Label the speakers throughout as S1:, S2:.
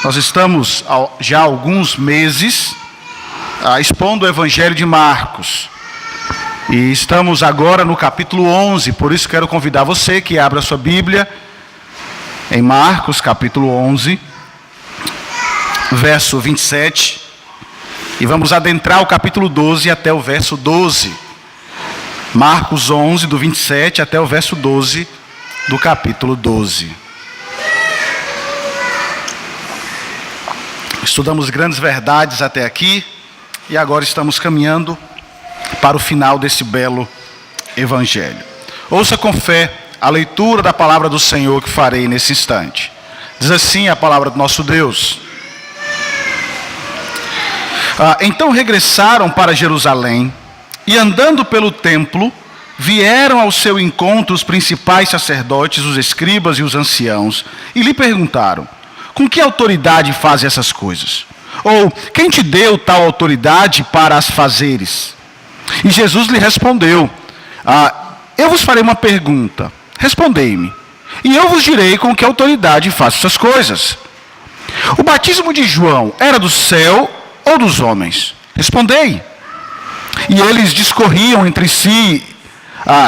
S1: Nós estamos já há alguns meses expondo o Evangelho de Marcos. E estamos agora no capítulo 11, por isso quero convidar você que abra a sua Bíblia em Marcos, capítulo 11, verso 27. E vamos adentrar o capítulo 12 até o verso 12. Marcos 11, do 27 até o verso 12 do capítulo 12. Estudamos grandes verdades até aqui e agora estamos caminhando para o final desse belo evangelho. Ouça com fé a leitura da palavra do Senhor que farei nesse instante. Diz assim a palavra do nosso Deus. Então regressaram para Jerusalém e, andando pelo templo, vieram ao seu encontro os principais sacerdotes, os escribas e os anciãos, e lhe perguntaram: com que autoridade fazes essas coisas? Ou quem te deu tal autoridade para as fazeres? E Jesus lhe respondeu: eu vos farei uma pergunta, respondei-me, e eu vos direi com que autoridade faço essas coisas. O batismo de João era do céu ou dos homens? Respondei. E eles discorriam entre si: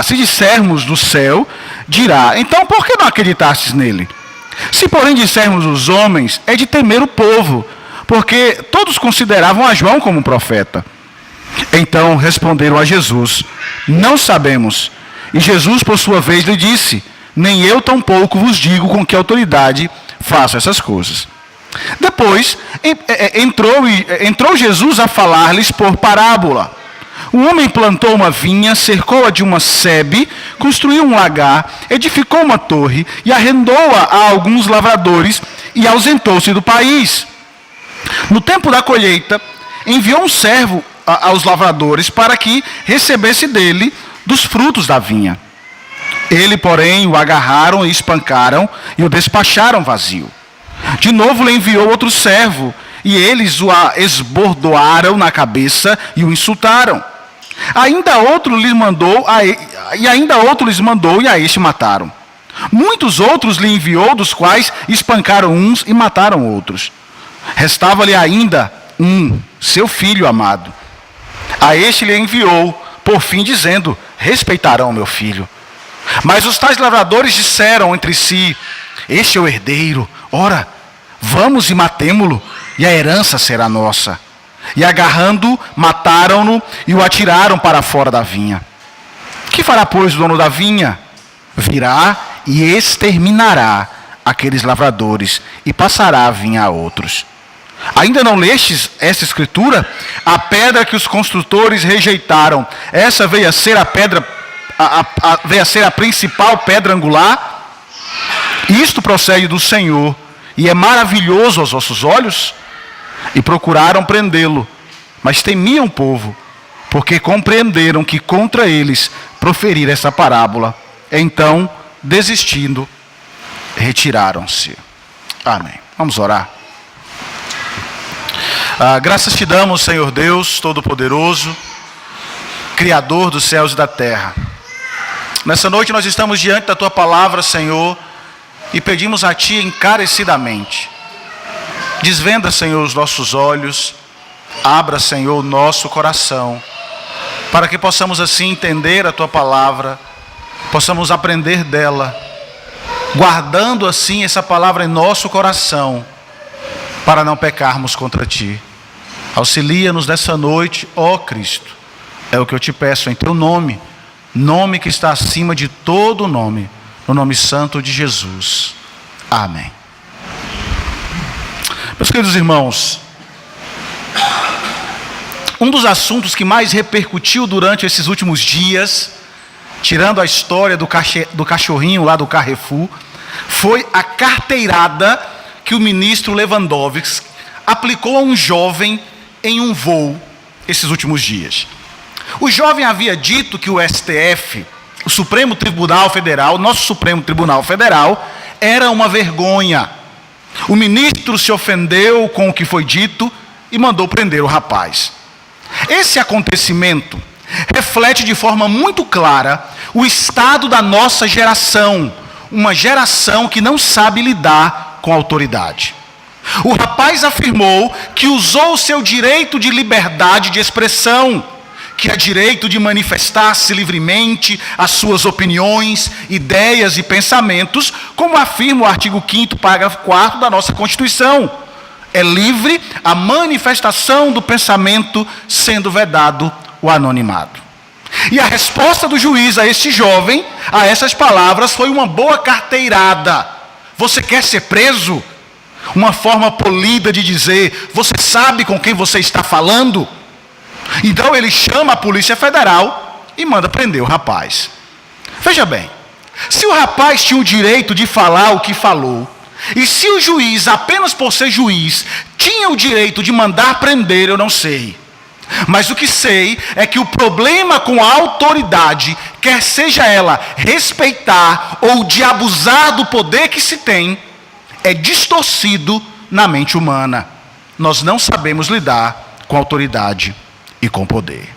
S1: se dissermos do céu, dirá, então por que não acreditastes nele? Se porém dissermos dos homens, é de temer o povo, porque todos consideravam a João como profeta. Então responderam a Jesus: não sabemos. E Jesus, por sua vez, lhe disse: nem eu tampouco vos digo com que autoridade faço essas coisas. Depois entrou Jesus a falar-lhes por parábola. Um homem plantou uma vinha, cercou-a de uma sebe, construiu um lagar, edificou uma torre e arrendou-a a alguns lavradores e ausentou-se do país. No tempo da colheita, enviou um servo aos lavradores para que recebesse dele dos frutos da vinha. Ele, porém, o agarraram e espancaram e o despacharam vazio. De novo lhe enviou outro servo e eles o esbordoaram na cabeça e o insultaram. Ainda outro lhes mandou e a este mataram. Muitos outros lhe enviou, dos quais espancaram uns e mataram outros. Restava-lhe ainda seu filho amado. A este lhe enviou, por fim, dizendo: respeitarão meu filho. Mas os tais lavradores disseram entre si: este é o herdeiro, ora, vamos e matemo-lo, e a herança será nossa. E agarrando-o, mataram-no e o atiraram para fora da vinha. Que fará, pois, o dono da vinha? Virá e exterminará aqueles lavradores e passará a vinha a outros. Ainda não lestes esta escritura? A pedra que os construtores rejeitaram, essa veio a ser veio a ser a principal pedra angular? Isto procede do Senhor e é maravilhoso aos vossos olhos? E procuraram prendê-lo, mas temiam o povo, porque compreenderam que contra eles proferir essa parábola. Então, desistindo, retiraram-se. Amém. Vamos orar. Graças te damos, Senhor Deus Todo-Poderoso, Criador dos céus e da terra. Nessa noite nós estamos diante da tua palavra, Senhor, e pedimos a ti encarecidamente: desvenda, Senhor, os nossos olhos, abra, Senhor, o nosso coração, para que possamos assim entender a tua palavra, possamos aprender dela, guardando assim essa palavra em nosso coração, para não pecarmos contra ti. Auxilia-nos nessa noite, ó Cristo, é o que eu te peço em teu nome, nome que está acima de todo nome, no nome santo de Jesus. Amém. Meus queridos irmãos, um dos assuntos que mais repercutiu durante esses últimos dias, tirando a história do cachorrinho lá do Carrefour, foi a carteirada que o ministro Lewandowski aplicou a um jovem em um voo esses últimos dias. O jovem havia dito que o STF, o Supremo Tribunal Federal, nosso Supremo Tribunal Federal, era uma vergonha. O ministro se ofendeu com o que foi dito e mandou prender o rapaz. Esse acontecimento reflete de forma muito clara o estado da nossa geração, uma geração que não sabe lidar com a autoridade. O rapaz afirmou que usou o seu direito de liberdade de expressão, que é direito de manifestar-se livremente as suas opiniões, ideias e pensamentos, como afirma o artigo 5º, parágrafo 4º da nossa Constituição. É livre a manifestação do pensamento, sendo vedado o anonimato. E a resposta do juiz a este jovem, a essas palavras, foi uma boa carteirada. Você quer ser preso? Uma forma polida de dizer, você sabe com quem você está falando? Então ele chama a Polícia Federal e manda prender o rapaz. Veja bem, se o rapaz tinha o direito de falar o que falou, e se o juiz, apenas por ser juiz, tinha o direito de mandar prender, eu não sei. Mas o que sei é que o problema com a autoridade, quer seja ela respeitar ou de abusar do poder que se tem, é distorcido na mente humana. Nós não sabemos lidar com autoridade e com poder.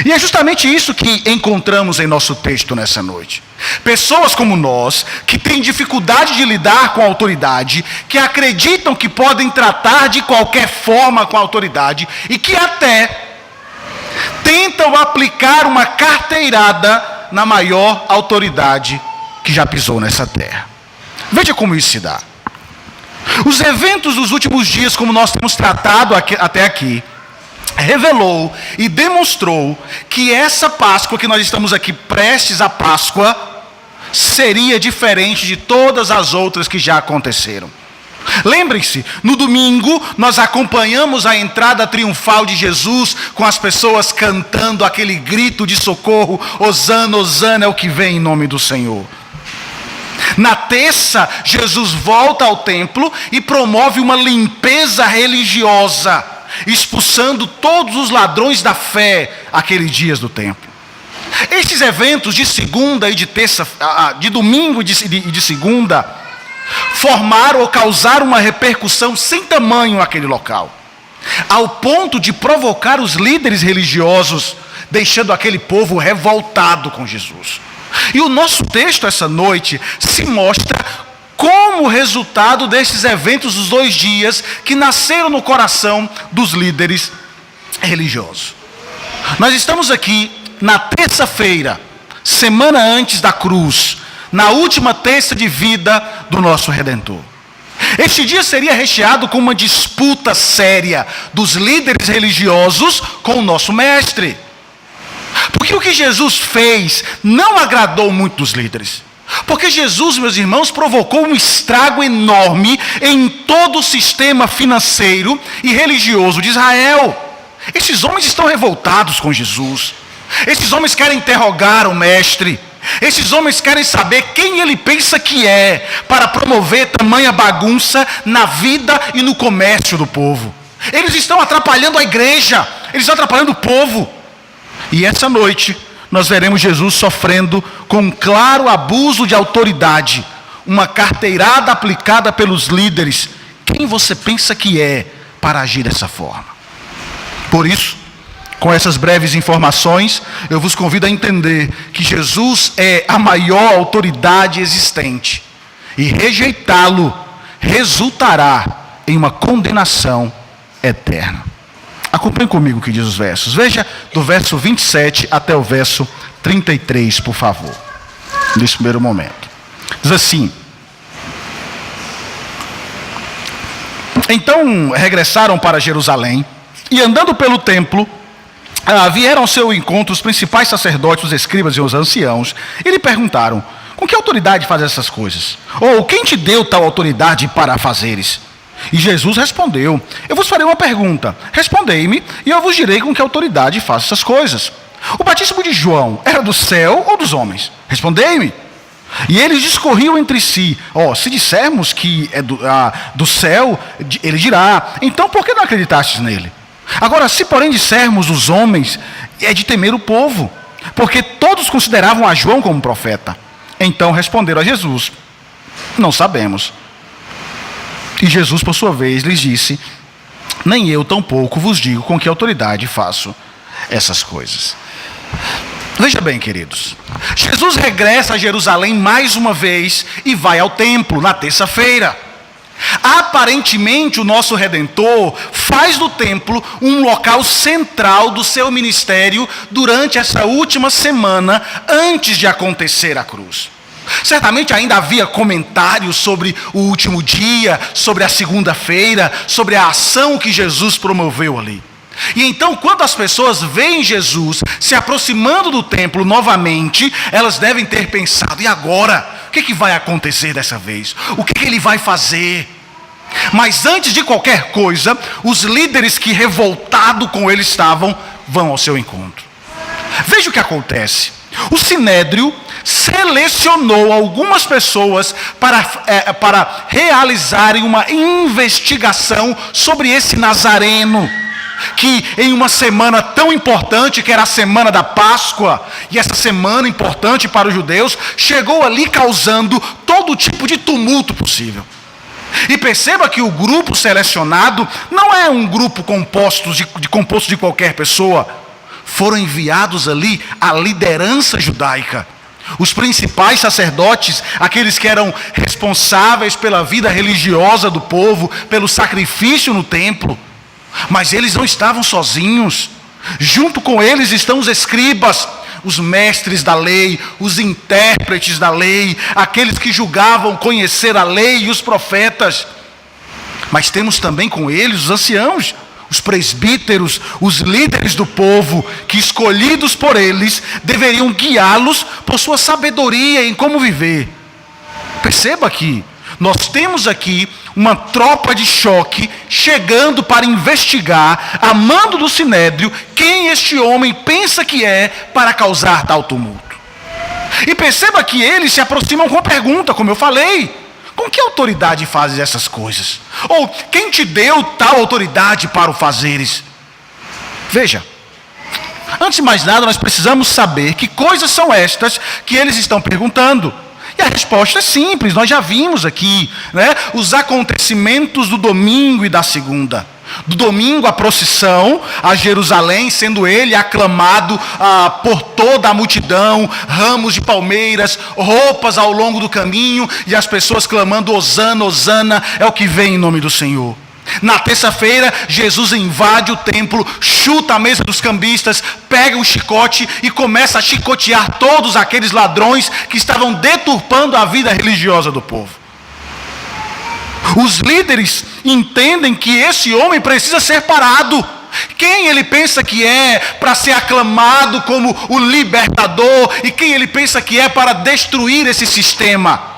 S1: E é justamente isso que encontramos em nosso texto nessa noite. Pessoas como nós, que têm dificuldade de lidar com a autoridade, que acreditam que podem tratar de qualquer forma com a autoridade e que até tentam aplicar uma carteirada na maior autoridade que já pisou nessa terra. Veja como isso se dá. Os eventos dos últimos dias, como nós temos tratado até aqui, revelou e demonstrou que essa Páscoa que nós estamos aqui prestes à Páscoa seria diferente de todas as outras que já aconteceram. Lembrem-se, no domingo nós acompanhamos a entrada triunfal de Jesus com as pessoas cantando aquele grito de socorro, Hosana, Hosana é o que vem em nome do Senhor. Na terça, Jesus volta ao templo e promove uma limpeza religiosa, expulsando todos os ladrões da fé aqueles dias do templo. Estes eventos de segunda e de terça, de domingo e de segunda, formaram ou causaram uma repercussão sem tamanho naquele local, ao ponto de provocar os líderes religiosos, deixando aquele povo revoltado com Jesus. E o nosso texto essa noite se mostra como resultado desses eventos dos 2 dias que nasceram no coração dos líderes religiosos. Nós estamos aqui na terça-feira, semana antes da cruz, na última terça de vida do nosso Redentor. Este dia seria recheado com uma disputa séria dos líderes religiosos com o nosso mestre. Porque o que Jesus fez não agradou muito os líderes. Porque Jesus, meus irmãos, provocou um estrago enorme em todo o sistema financeiro e religioso de Israel. Esses homens estão revoltados com Jesus. Esses homens querem interrogar o mestre. Esses homens querem saber quem ele pensa que é para promover tamanha bagunça na vida e no comércio do povo. Eles estão atrapalhando a igreja. Eles estão atrapalhando o povo. E essa noite nós veremos Jesus sofrendo com um claro abuso de autoridade, uma carteirada aplicada pelos líderes. Quem você pensa que é para agir dessa forma? Por isso, com essas breves informações, eu vos convido a entender que Jesus é a maior autoridade existente, e rejeitá-lo resultará em uma condenação eterna. Acompanhe comigo o que diz os versos. Veja do verso 27 até o verso 33, por favor. Nesse primeiro momento. Diz assim: Então regressaram para Jerusalém, e andando pelo templo, vieram ao seu encontro os principais sacerdotes, os escribas e os anciãos, e lhe perguntaram: com que autoridade faz essas coisas? Ou quem te deu tal autoridade para fazeres? E Jesus respondeu: eu vos farei uma pergunta, respondei-me, e eu vos direi com que autoridade faço essas coisas. O batismo de João era do céu ou dos homens? Respondei-me. E eles discorriam entre si: se dissermos que é do céu, ele dirá, então por que não acreditastes nele? Agora, se porém dissermos dos homens, é de temer o povo, porque todos consideravam a João como profeta. Então responderam a Jesus: não sabemos. E Jesus, por sua vez, lhes disse: nem eu tampouco vos digo com que autoridade faço essas coisas. Veja bem, queridos, Jesus regressa a Jerusalém mais uma vez e vai ao templo na terça-feira. Aparentemente, o nosso Redentor faz do templo um local central do seu ministério durante essa última semana antes de acontecer a cruz. Certamente ainda havia comentários sobre o último dia, sobre a segunda-feira, sobre a ação que Jesus promoveu ali. E então, quando as pessoas veem Jesus se aproximando do templo novamente, elas devem ter pensado: e agora? O que vai acontecer dessa vez? O que ele vai fazer? Mas antes de qualquer coisa, os líderes que revoltados com ele estavam, vão ao seu encontro. Veja o que acontece. O Sinédrio selecionou algumas pessoas para realizarem uma investigação sobre esse Nazareno, que em uma semana tão importante, que era a semana da Páscoa, e essa semana importante para os judeus, chegou ali causando todo tipo de tumulto possível. E perceba que o grupo selecionado não é um grupo composto de qualquer pessoa. Foram enviados ali a liderança judaica, os principais sacerdotes, aqueles que eram responsáveis pela vida religiosa do povo, pelo sacrifício no templo. Mas eles não estavam sozinhos. Junto com eles estão os escribas, os mestres da lei, os intérpretes da lei, aqueles que julgavam conhecer a lei e os profetas. Mas temos também com eles os anciãos, os presbíteros, os líderes do povo, que escolhidos por eles, deveriam guiá-los por sua sabedoria em como viver. Perceba aqui, nós temos aqui uma tropa de choque chegando para investigar, a mando do Sinédrio, quem este homem pensa que é para causar tal tumulto. E perceba que eles se aproximam com a pergunta, como eu falei: com que autoridade fazes essas coisas? Ou quem te deu tal autoridade para o fazeres? Veja, antes de mais nada, nós precisamos saber que coisas são estas que eles estão perguntando. E a resposta é simples, nós já vimos aqui, né? Os acontecimentos do domingo e da segunda. Do domingo, a procissão a Jerusalém, sendo ele aclamado por toda a multidão, ramos de palmeiras, roupas ao longo do caminho, e as pessoas clamando: Hosana, Hosana, é o que vem em nome do Senhor. Na terça-feira, Jesus invade o templo, chuta a mesa dos cambistas, pega um chicote e começa a chicotear todos aqueles ladrões que estavam deturpando a vida religiosa do povo. Os líderes entendem que esse homem precisa ser parado. Quem ele pensa que é para ser aclamado como o libertador, e quem ele pensa que é para destruir esse sistema?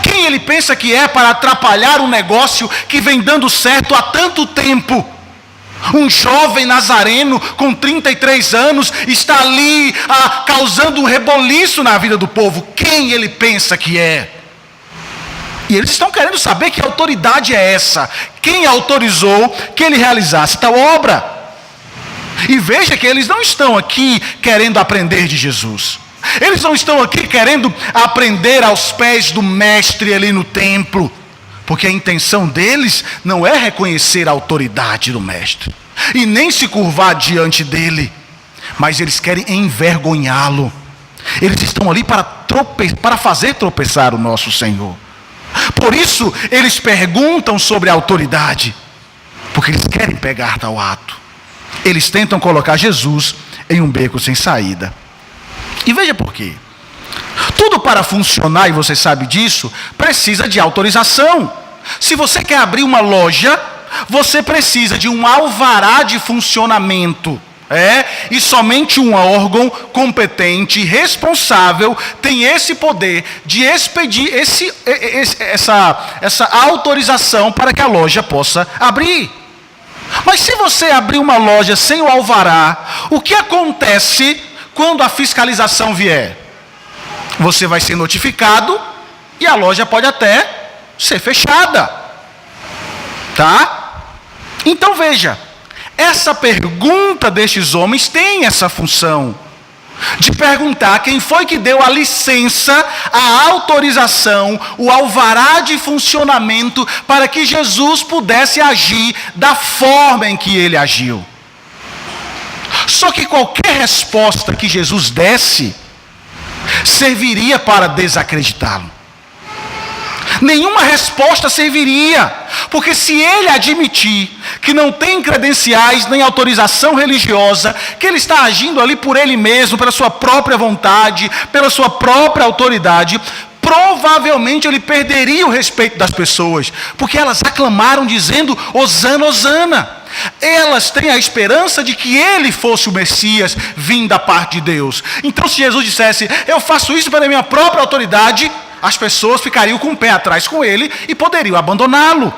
S1: Quem ele pensa que é para atrapalhar um negócio que vem dando certo há tanto tempo? Um jovem nazareno com 33 anos está ali causando um reboliço na vida do povo. Quem ele pensa que é? E eles estão querendo saber que autoridade é essa. Quem autorizou que ele realizasse tal obra? E veja que eles não estão aqui querendo aprender de Jesus. Eles não estão aqui querendo aprender aos pés do mestre ali no templo, porque a intenção deles não é reconhecer a autoridade do mestre e nem se curvar diante dele, mas eles querem envergonhá-lo. Eles estão ali para fazer tropeçar o nosso Senhor. Por isso eles perguntam sobre a autoridade, porque eles querem pegar tal ato. Eles tentam colocar Jesus em um beco sem saída. E veja por quê. Tudo para funcionar, e você sabe disso, precisa de autorização. Se você quer abrir uma loja, você precisa de um alvará de funcionamento. E somente um órgão competente e responsável tem esse poder de expedir essa autorização para que a loja possa abrir. Mas se você abrir uma loja sem o alvará, o que acontece quando a fiscalização vier? Você vai ser notificado e a loja pode até ser fechada. Tá? Então veja, essa pergunta destes homens tem essa função de perguntar quem foi que deu a licença, a autorização, o alvará de funcionamento para que Jesus pudesse agir da forma em que ele agiu. Só que qualquer resposta que Jesus desse serviria para desacreditá-lo. Nenhuma resposta serviria, porque se ele admitir que não tem credenciais nem autorização religiosa, que ele está agindo ali por ele mesmo, pela sua própria vontade, pela sua própria autoridade, provavelmente ele perderia o respeito das pessoas, porque elas aclamaram dizendo: Hosana, Hosana. Elas têm a esperança de que ele fosse o Messias vindo da parte de Deus. Então, se Jesus dissesse: eu faço isso pela minha própria autoridade, as pessoas ficariam com o pé atrás com ele e poderiam abandoná-lo.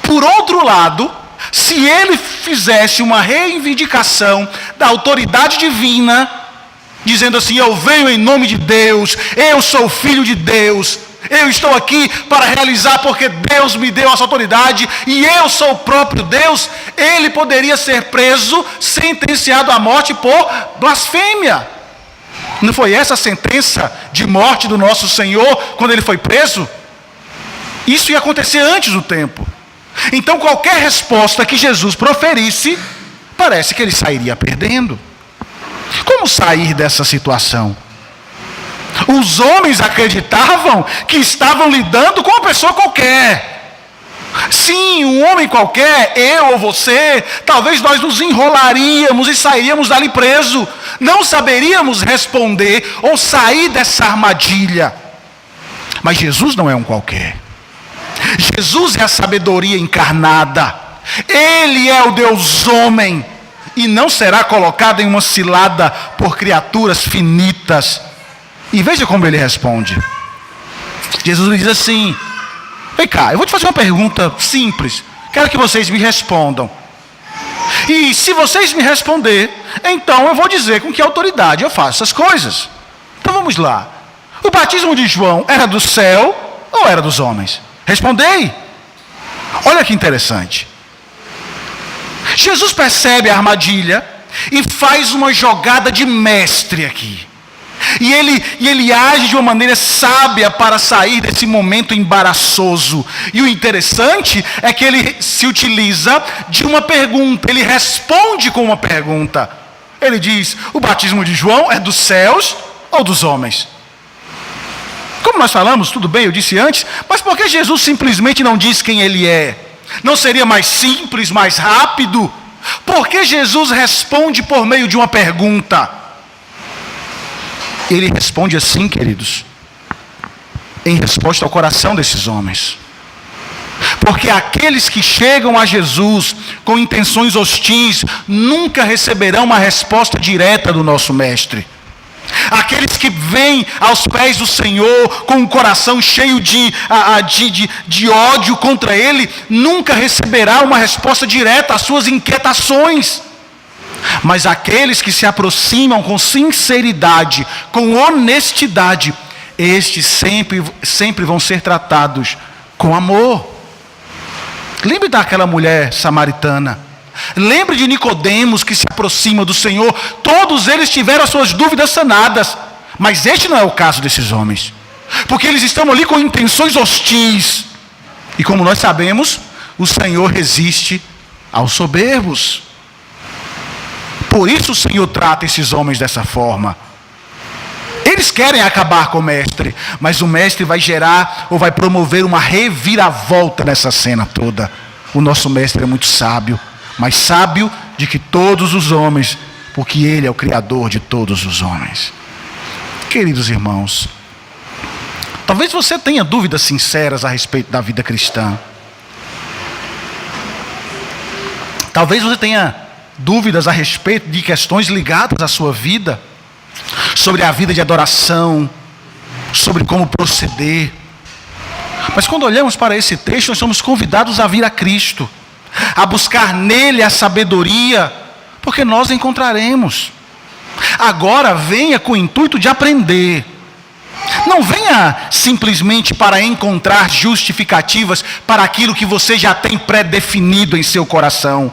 S1: Por outro lado, se ele fizesse uma reivindicação da autoridade divina, dizendo assim: eu venho em nome de Deus, eu sou filho de Deus, eu estou aqui para realizar porque Deus me deu essa autoridade e eu sou o próprio Deus, ele poderia ser preso, sentenciado à morte por blasfêmia. Não foi essa a sentença de morte do nosso Senhor quando ele foi preso? Isso ia acontecer antes do tempo. Então qualquer resposta que Jesus proferisse, parece que ele sairia perdendo. Como sair dessa situação? Os homens acreditavam que estavam lidando com uma pessoa qualquer. Sim, um homem qualquer, eu ou você, talvez nós nos enrolaríamos e sairíamos dali preso. Não saberíamos responder ou sair dessa armadilha. Mas Jesus não é um qualquer. Jesus é a sabedoria encarnada. Ele é o Deus homem e não será colocado em uma cilada por criaturas finitas. E veja como ele responde. Jesus lhe diz assim: vem cá, eu vou te fazer uma pergunta simples, quero que vocês me respondam. E se vocês me responder, então eu vou dizer com que autoridade eu faço essas coisas. Então vamos lá. O batismo de João era do céu ou era dos homens? Respondei. Olha que interessante. Jesus percebe a armadilha e faz uma jogada de mestre aqui. E ele age de uma maneira sábia para sair desse momento embaraçoso. E o interessante é que ele se utiliza de uma pergunta. Ele responde com uma pergunta. Ele diz: o batismo de João é dos céus ou dos homens? Como nós falamos, tudo bem, eu disse antes, mas por que Jesus simplesmente não diz quem ele é? Não seria mais simples, mais rápido? Por que Jesus responde por meio de uma pergunta? Ele responde assim, queridos, em resposta ao coração desses homens. Porque aqueles que chegam a Jesus com intenções hostis nunca receberão uma resposta direta do nosso Mestre. Aqueles que vêm aos pés do Senhor com um coração cheio de ódio contra Ele, nunca receberá uma resposta direta às suas inquietações. Mas aqueles que se aproximam com sinceridade, com honestidade, estes sempre vão ser tratados com amor. Lembre daquela mulher samaritana. Lembre de Nicodemos que se aproxima do Senhor. Todos eles tiveram as suas dúvidas sanadas. Mas este não é o caso desses homens. Porque eles estão ali com intenções hostis. E como nós sabemos, o Senhor resiste aos soberbos. Por isso o Senhor trata esses homens dessa forma. Eles querem acabar com o mestre, mas o mestre vai gerar ou vai promover uma reviravolta nessa cena toda. O nosso mestre é muito sábio, mais sábio de que todos os homens, porque ele é o Criador de todos os homens. Queridos irmãos, talvez você tenha dúvidas sinceras a respeito da vida cristã. Talvez você tenha dúvidas a respeito de questões ligadas à sua vida, sobre a vida de adoração, sobre como proceder. Mas quando olhamos para esse texto, nós somos convidados a vir a Cristo, a buscar nele a sabedoria, porque nós a encontraremos. Agora venha com o intuito de aprender. Não venha simplesmente para encontrar justificativas para aquilo que você já tem pré-definido em seu coração.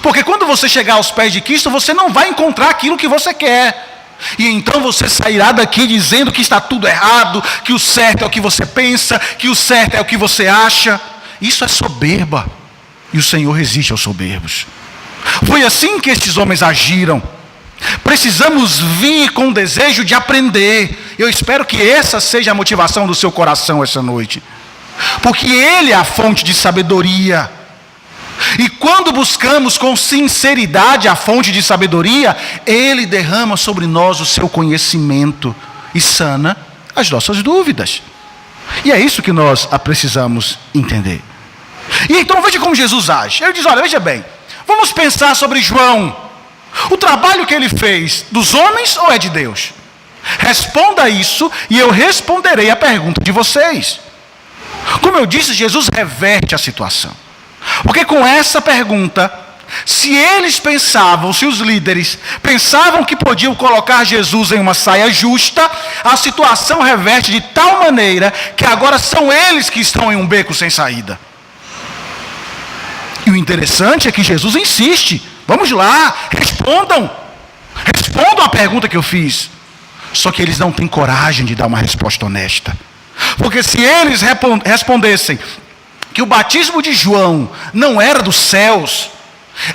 S1: Porque quando você chegar aos pés de Cristo, você não vai encontrar aquilo que você quer. E então você sairá daqui dizendo que está tudo errado, que o certo é o que você pensa, que o certo é o que você acha. Isso é soberba. E o Senhor resiste aos soberbos. Foi assim que estes homens agiram. Precisamos vir com o desejo de aprender. Eu espero que essa seja a motivação do seu coração essa noite. porque Ele é a fonte de sabedoria. E quando buscamos com sinceridade a fonte de sabedoria, Ele derrama sobre nós o seu conhecimento e sana as nossas dúvidas. E é isso que nós precisamos entender. E então veja como Jesus age. Ele diz, olha, veja bem, vamos pensar sobre João. O trabalho que ele fez, dos homens ou é de Deus? Responda isso e eu responderei a pergunta de vocês. Como eu disse, Jesus reverte a situação. Porque com essa pergunta, se eles pensavam, se os líderes pensavam que podiam colocar Jesus em uma saia justa, a situação reverte de tal maneira que agora são eles que estão em um beco sem saída. E o interessante é que Jesus insiste. Vamos lá, respondam a pergunta que eu fiz. Só que eles não têm coragem de dar uma resposta honesta. Porque se eles respondessem que o batismo de João não era dos céus,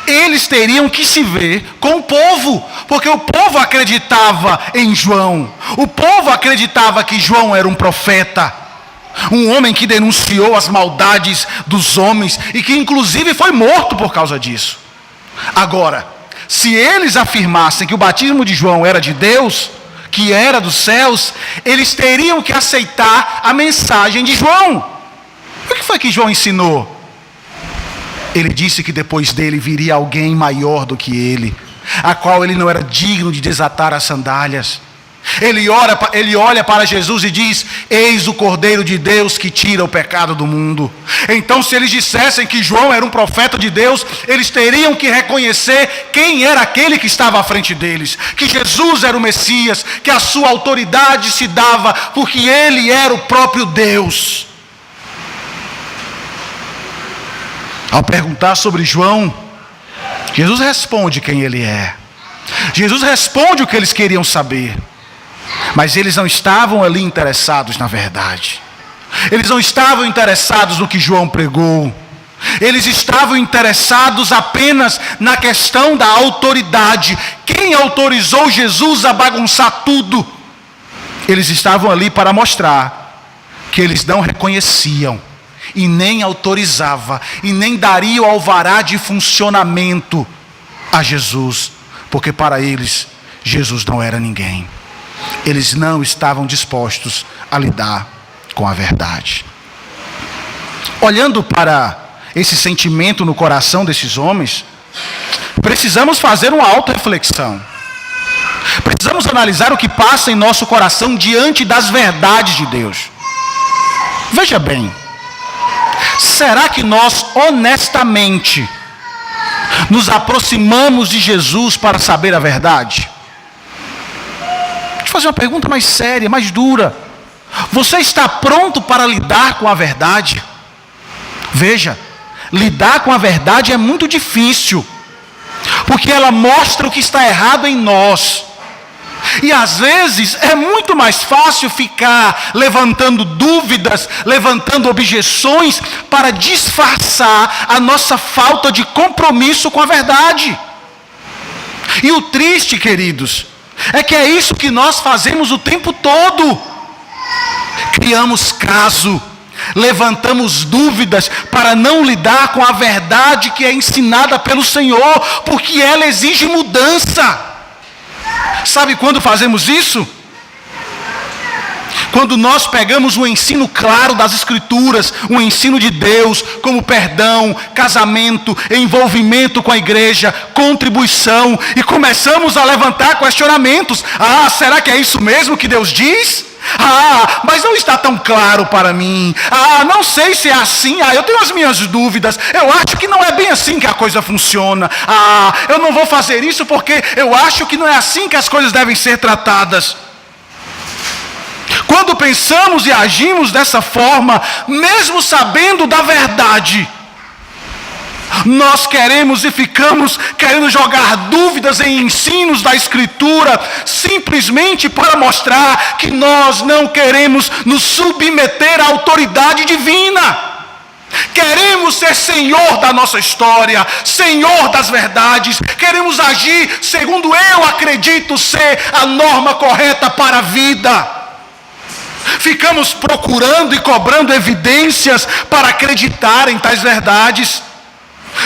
S1: eles teriam que se ver com o povo, porque o povo acreditava em João, o povo acreditava que João era um profeta, um homem que denunciou as maldades dos homens e que inclusive foi morto por causa disso. Agora, se eles afirmassem que o batismo de João era de Deus, que era dos céus, eles teriam que aceitar a mensagem de João. O que foi que João ensinou? Ele disse que depois dele viria alguém maior do que ele, a qual ele não era digno de desatar as sandálias. Ele olha para Jesus e diz, eis o Cordeiro de Deus que tira o pecado do mundo. Então, se eles dissessem que João era um profeta de Deus, eles teriam que reconhecer quem era aquele que estava à frente deles, que Jesus era o Messias, que a sua autoridade se dava porque ele era o próprio Deus. Ao perguntar sobre João, Jesus responde quem ele é. Jesus responde o que eles queriam saber. Mas eles não estavam ali interessados na verdade. Eles não estavam interessados no que João pregou. Eles estavam interessados apenas na questão da autoridade. Quem autorizou Jesus a bagunçar tudo? Eles estavam ali para mostrar que eles não reconheciam e nem autorizava e nem daria o alvará de funcionamento a Jesus, porque para eles Jesus não era ninguém. Eles não estavam dispostos a lidar com a verdade. Olhando para esse sentimento no coração desses homens, precisamos fazer uma autorreflexão. Precisamos analisar o que passa em nosso coração diante das verdades de Deus. Veja bem, será que nós honestamente nos aproximamos de Jesus para saber a verdade? Deixa eu fazer uma pergunta mais séria, mais dura. Você está pronto para lidar com a verdade? Veja, lidar com a verdade é muito difícil, porque ela mostra o que está errado em nós. E às vezes é muito mais fácil ficar levantando dúvidas, levantando objeções para disfarçar a nossa falta de compromisso com a verdade. E o triste, queridos, é que é isso que nós fazemos o tempo todo. Criamos caso, levantamos dúvidas para não lidar com a verdade que é ensinada pelo Senhor, porque ela exige mudança. Sabe quando fazemos isso? Quando nós pegamos o ensino claro das Escrituras, o ensino de Deus, como perdão, casamento, envolvimento com a igreja, contribuição, e começamos a levantar questionamentos. Ah, será que é isso mesmo que Deus diz? Ah, mas não está tão claro para mim. Ah, não sei se é assim. Ah, eu tenho as minhas dúvidas. Eu acho que não é bem assim que a coisa funciona. Ah, eu não vou fazer isso porque eu acho que não é assim que as coisas devem ser tratadas. Quando pensamos e agimos dessa forma, mesmo sabendo da verdade, nós queremos e ficamos querendo jogar dúvidas em ensinos da Escritura, simplesmente para mostrar que nós não queremos nos submeter à autoridade divina. Queremos ser Senhor da nossa história, Senhor das verdades. Queremos agir segundo eu acredito ser a norma correta para a vida. Ficamos procurando e cobrando evidências para acreditar em tais verdades.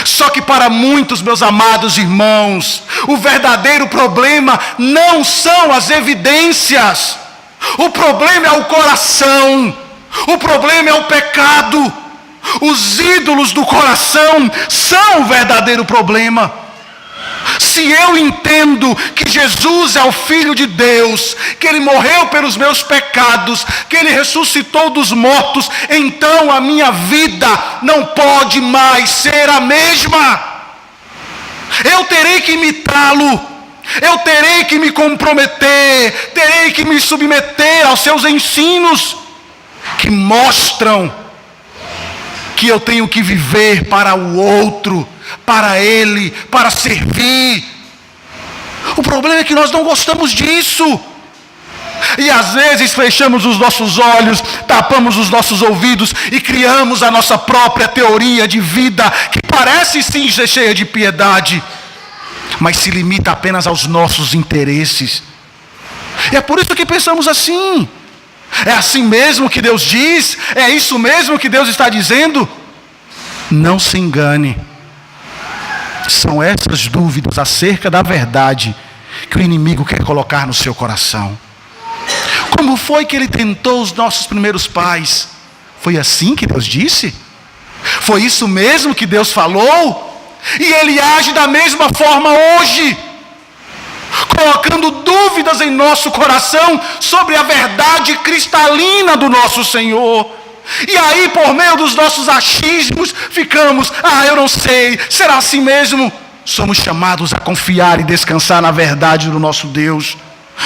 S1: Só que para muitos, meus amados irmãos, o verdadeiro problema não são as evidências. O problema é o coração. O problema é o pecado. Os ídolos do coração são o verdadeiro problema. Se eu entendo que Jesus é o Filho de Deus, que Ele morreu pelos meus pecados, que Ele ressuscitou dos mortos, então a minha vida não pode mais ser a mesma. Eu terei que imitá-lo, eu terei que me comprometer, terei que me submeter aos seus ensinos, que mostram que eu tenho que viver para o outro, para Ele, para servir. O problema é que nós não gostamos disso. E às vezes fechamos os nossos olhos, tapamos os nossos ouvidos e criamos a nossa própria teoria de vida, que parece sim ser cheia de piedade, mas se limita apenas aos nossos interesses. E é por isso que pensamos assim. É assim mesmo que Deus diz? É isso mesmo que Deus está dizendo? Não se engane. São essas dúvidas acerca da verdade que o inimigo quer colocar no seu coração. Como foi que ele tentou os nossos primeiros pais? Foi assim que Deus disse? Foi isso mesmo que Deus falou? E ele age da mesma forma hoje, colocando dúvidas em nosso coração sobre a verdade cristalina do nosso Senhor. E aí, por meio dos nossos achismos, ficamos, eu não sei, será assim mesmo? Somos chamados a confiar e descansar na verdade do nosso Deus.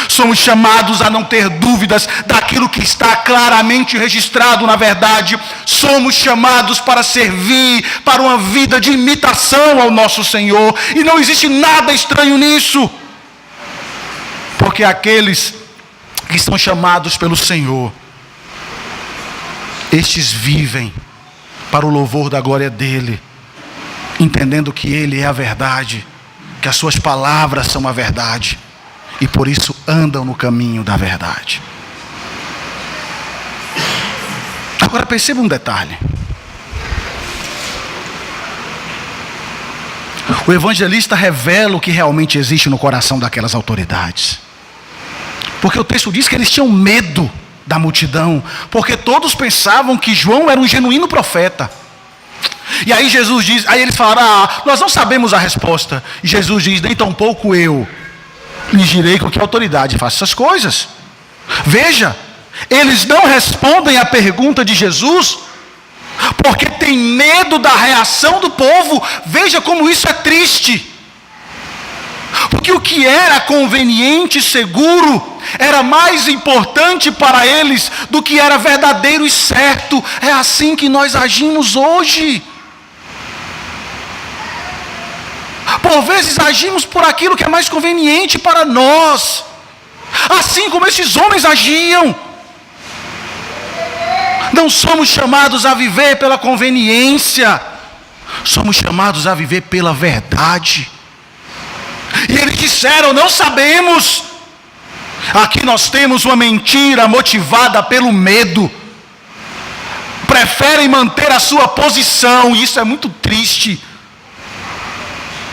S1: Somos chamados a não ter dúvidas daquilo que está claramente registrado na verdade. Somos chamados para servir, para uma vida de imitação ao nosso Senhor. E não existe nada estranho nisso. Porque aqueles que são chamados pelo Senhor, estes vivem para o louvor da glória dEle, entendendo que Ele é a verdade, que as suas palavras são a verdade, e por isso andam no caminho da verdade. Agora perceba um detalhe. O evangelista revela o que realmente existe no coração daquelas autoridades. Porque o texto diz que eles tinham medo da multidão, porque todos pensavam que João era um genuíno profeta. E aí Jesus diz, aí eles falaram, nós não sabemos a resposta. E Jesus diz, nem tampouco eu lhes direi com que autoridade faço essas coisas. Veja, eles não respondem à pergunta de Jesus, porque tem medo da reação do povo. Veja como isso é triste. Porque o que era conveniente e seguro era mais importante para eles do que era verdadeiro e certo. É assim que nós agimos hoje. Por vezes agimos por aquilo que é mais conveniente para nós, assim como esses homens agiam. Não somos chamados a viver pela conveniência, somos chamados a viver pela verdade. E eles disseram, não sabemos. Aqui nós temos uma mentira motivada pelo medo. Preferem manter a sua posição, e isso é muito triste.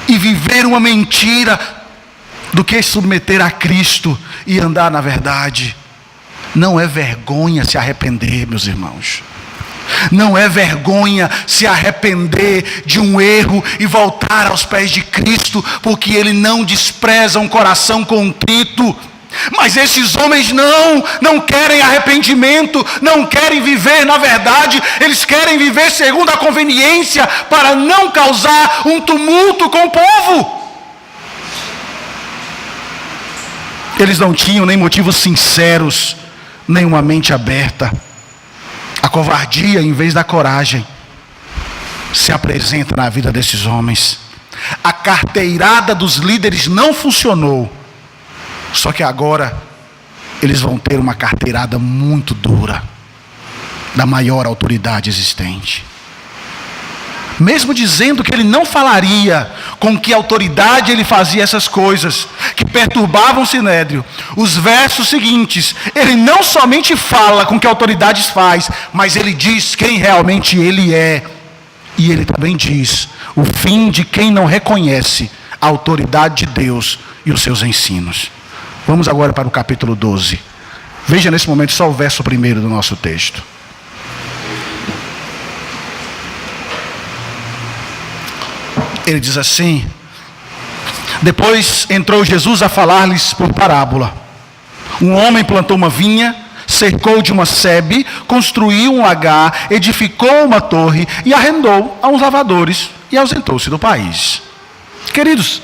S1: E viver uma mentira do que submeter a Cristo e andar na verdade. Não é vergonha se arrepender, meus irmãos. Não é vergonha se arrepender de um erro e voltar aos pés de Cristo, porque Ele não despreza um coração contrito. Mas esses homens não querem arrependimento, não querem viver na verdade, eles querem viver segundo a conveniência, para não causar um tumulto com o povo. Eles não tinham nem motivos sinceros, nem uma mente aberta. A covardia, em vez da coragem, se apresenta na vida desses homens. A carteirada dos líderes não funcionou. Só que agora eles vão ter uma carteirada muito dura da maior autoridade existente. Mesmo dizendo que ele não falaria com que autoridade ele fazia essas coisas, que que perturbavam o sinédrio. Os versos seguintes, ele não somente fala com que autoridades faz, mas ele diz quem realmente ele é. E ele também diz o fim de quem não reconhece a autoridade de Deus e os seus ensinos. Vamos agora para o capítulo 12. Veja nesse momento só o verso 1 do nosso texto. Ele diz assim: depois entrou Jesus a falar-lhes por parábola. Um homem plantou uma vinha, cercou de uma sebe, construiu um lagar, edificou uma torre e arrendou a uns lavradores e ausentou-se do país. Queridos,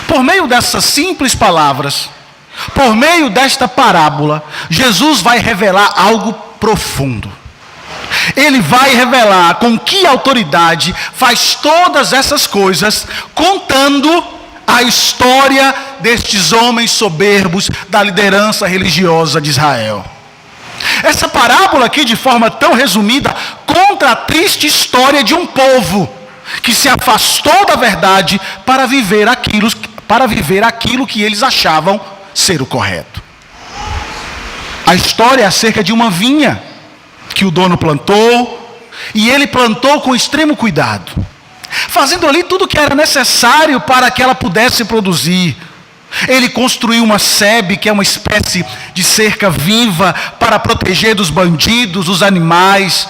S1: por meio dessas simples palavras, por meio desta parábola, Jesus vai revelar algo profundo. Ele vai revelar com que autoridade faz todas essas coisas, contando a história destes homens soberbos da liderança religiosa de Israel. Essa parábola aqui, de forma tão resumida, conta a triste história de um povo que se afastou da verdade para viver aquilo que eles achavam ser o correto. A história é acerca de uma vinha que o dono plantou, e ele plantou com extremo cuidado, fazendo ali tudo o que era necessário para que ela pudesse produzir. Ele construiu uma sebe, que é uma espécie de cerca viva para proteger dos bandidos, dos animais.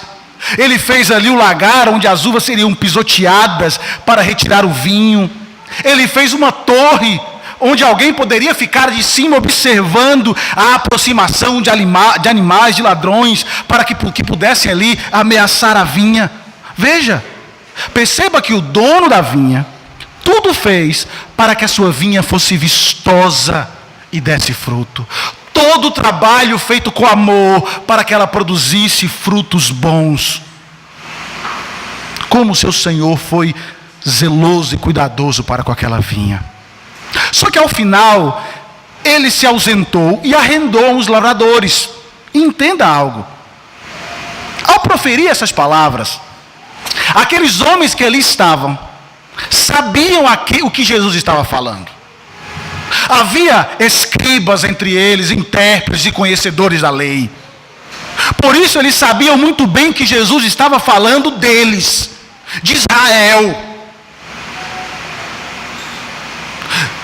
S1: Ele fez ali o lagar onde as uvas seriam pisoteadas para retirar o vinho. Ele fez uma torre onde alguém poderia ficar de cima observando a aproximação de animais, de ladrões, para que pudessem ali ameaçar a vinha. Veja, perceba que o dono da vinha tudo fez para que a sua vinha fosse vistosa e desse fruto. Todo o trabalho feito com amor para que ela produzisse frutos bons. Como seu Senhor foi zeloso e cuidadoso para com aquela vinha. Só que ao final, ele se ausentou e arrendou uns lavradores. Entenda algo. Ao proferir essas palavras, aqueles homens que ali estavam, sabiam o que Jesus estava falando. Havia escribas entre eles, intérpretes e conhecedores da lei. Por isso eles sabiam muito bem que Jesus estava falando deles, de Israel.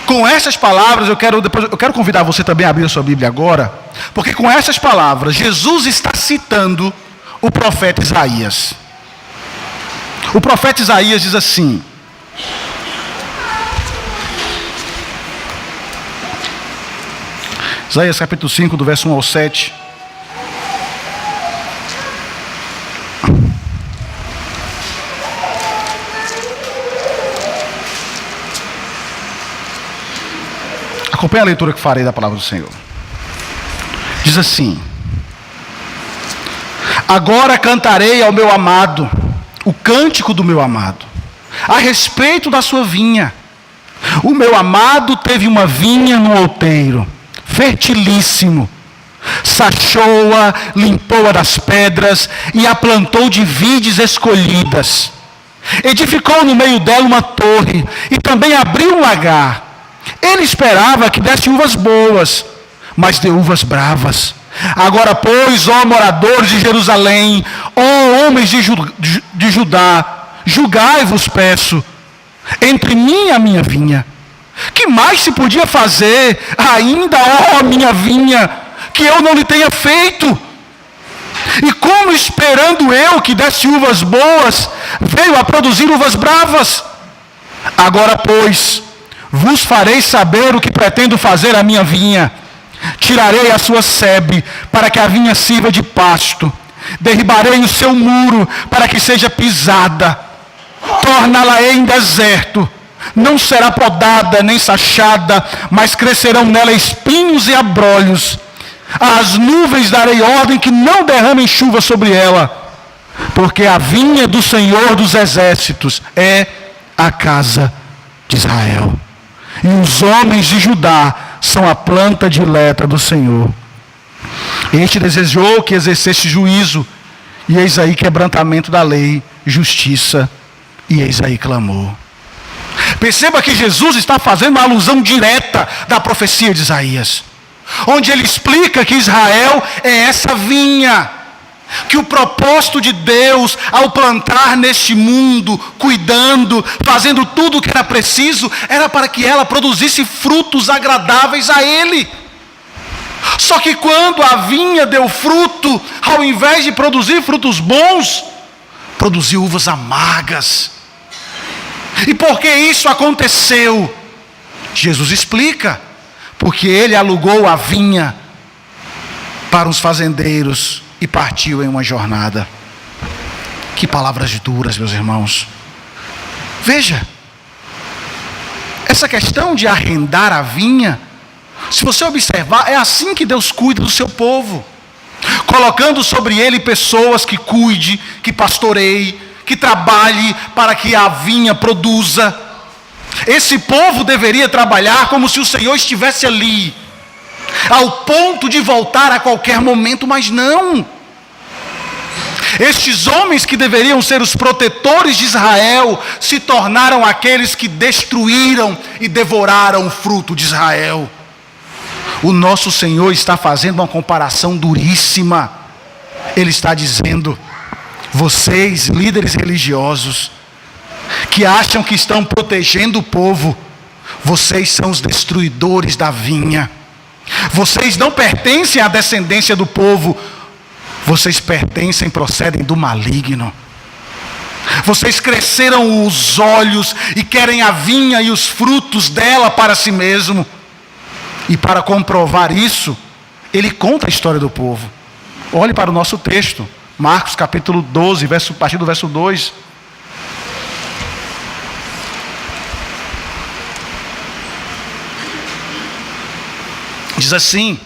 S1: Com essas palavras, eu quero convidar você também a abrir a sua Bíblia agora, porque com essas palavras, Jesus está citando o profeta Isaías. O profeta Isaías diz assim: Isaías capítulo 5, do verso 1 ao 7. Acompanhe a leitura que farei da palavra do Senhor. Diz assim: agora cantarei ao meu amado, o cântico do meu amado, a respeito da sua vinha. O meu amado teve uma vinha no outeiro, fertilíssimo. Sachou-a, limpou-a das pedras e a plantou de vides escolhidas. Edificou no meio dela uma torre e também abriu um lagar. Ele esperava que desse uvas boas, mas deu uvas bravas. Agora, pois, ó moradores de Jerusalém, ó homens de Judá, julgai-vos, peço, entre mim e a minha vinha. Que mais se podia fazer ainda, ó minha vinha, que eu não lhe tenha feito? E como esperando eu que desse uvas boas, veio a produzir uvas bravas? Agora, pois, vos farei saber o que pretendo fazer à minha vinha. Tirarei a sua sebe, para que a vinha sirva de pasto. Derribarei o seu muro, para que seja pisada. Torná-la-ei em deserto. Não será podada, nem sachada, mas crescerão nela espinhos e abrolhos. Às nuvens darei ordem que não derramem chuva sobre ela. Porque a vinha do Senhor dos exércitos é a casa de Israel. E os homens de Judá são a planta dileta do Senhor. Este desejou que exercesse juízo, e eis aí quebrantamento da lei, justiça, e eis aí clamor. Perceba que Jesus está fazendo uma alusão direta da profecia de Isaías, onde ele explica que Israel é essa vinha, que o propósito de Deus ao plantar neste mundo, cuidando, fazendo tudo o que era preciso, era para que ela produzisse frutos agradáveis a Ele. Só que quando a vinha deu fruto, ao invés de produzir frutos bons, produziu uvas amargas. E por que isso aconteceu? Jesus explica: porque ele alugou a vinha para os fazendeiros e partiu em uma jornada. Que palavras duras, meus irmãos. Veja, essa questão de arrendar a vinha, se você observar, é assim que Deus cuida do seu povo, colocando sobre ele pessoas que cuide, que pastoreie, que trabalhe para que a vinha produza. Esse povo deveria trabalhar como se o Senhor estivesse ali, ao ponto de voltar a qualquer momento, mas não. Estes homens que deveriam ser os protetores de Israel, se tornaram aqueles que destruíram e devoraram o fruto de Israel. O nosso Senhor está fazendo uma comparação duríssima. Ele está dizendo: vocês, líderes religiosos, que acham que estão protegendo o povo, vocês são os destruidores da vinha. Vocês não pertencem à descendência do povo, vocês procedem do maligno. Vocês cresceram os olhos e querem a vinha e os frutos dela para si mesmo. E para comprovar isso, ele conta a história do povo. Olhe para o nosso texto, Marcos capítulo 12, a partir do verso 2. Diz assim: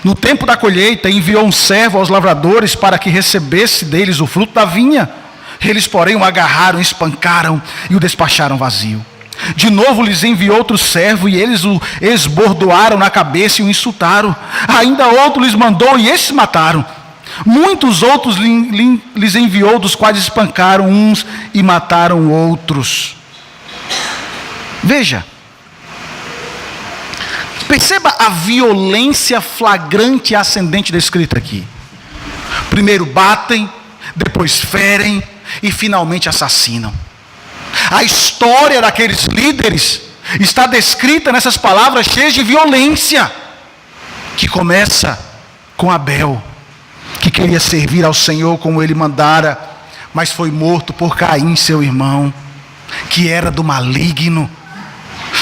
S1: no tempo da colheita, enviou um servo aos lavradores para que recebesse deles o fruto da vinha. Eles, porém, o agarraram, espancaram e o despacharam vazio. De novo lhes enviou outro servo, e eles o esbordoaram na cabeça e o insultaram. Ainda outro lhes mandou, e esses mataram. Muitos outros lhes enviou, dos quais espancaram uns e mataram outros. Veja, perceba a violência flagrante e ascendente descrita aqui. Primeiro batem, depois ferem e finalmente assassinam. A história daqueles líderes está descrita nessas palavras cheias de violência, que começa com Abel, que queria servir ao Senhor como ele mandara, mas foi morto por Caim, seu irmão, que era do maligno.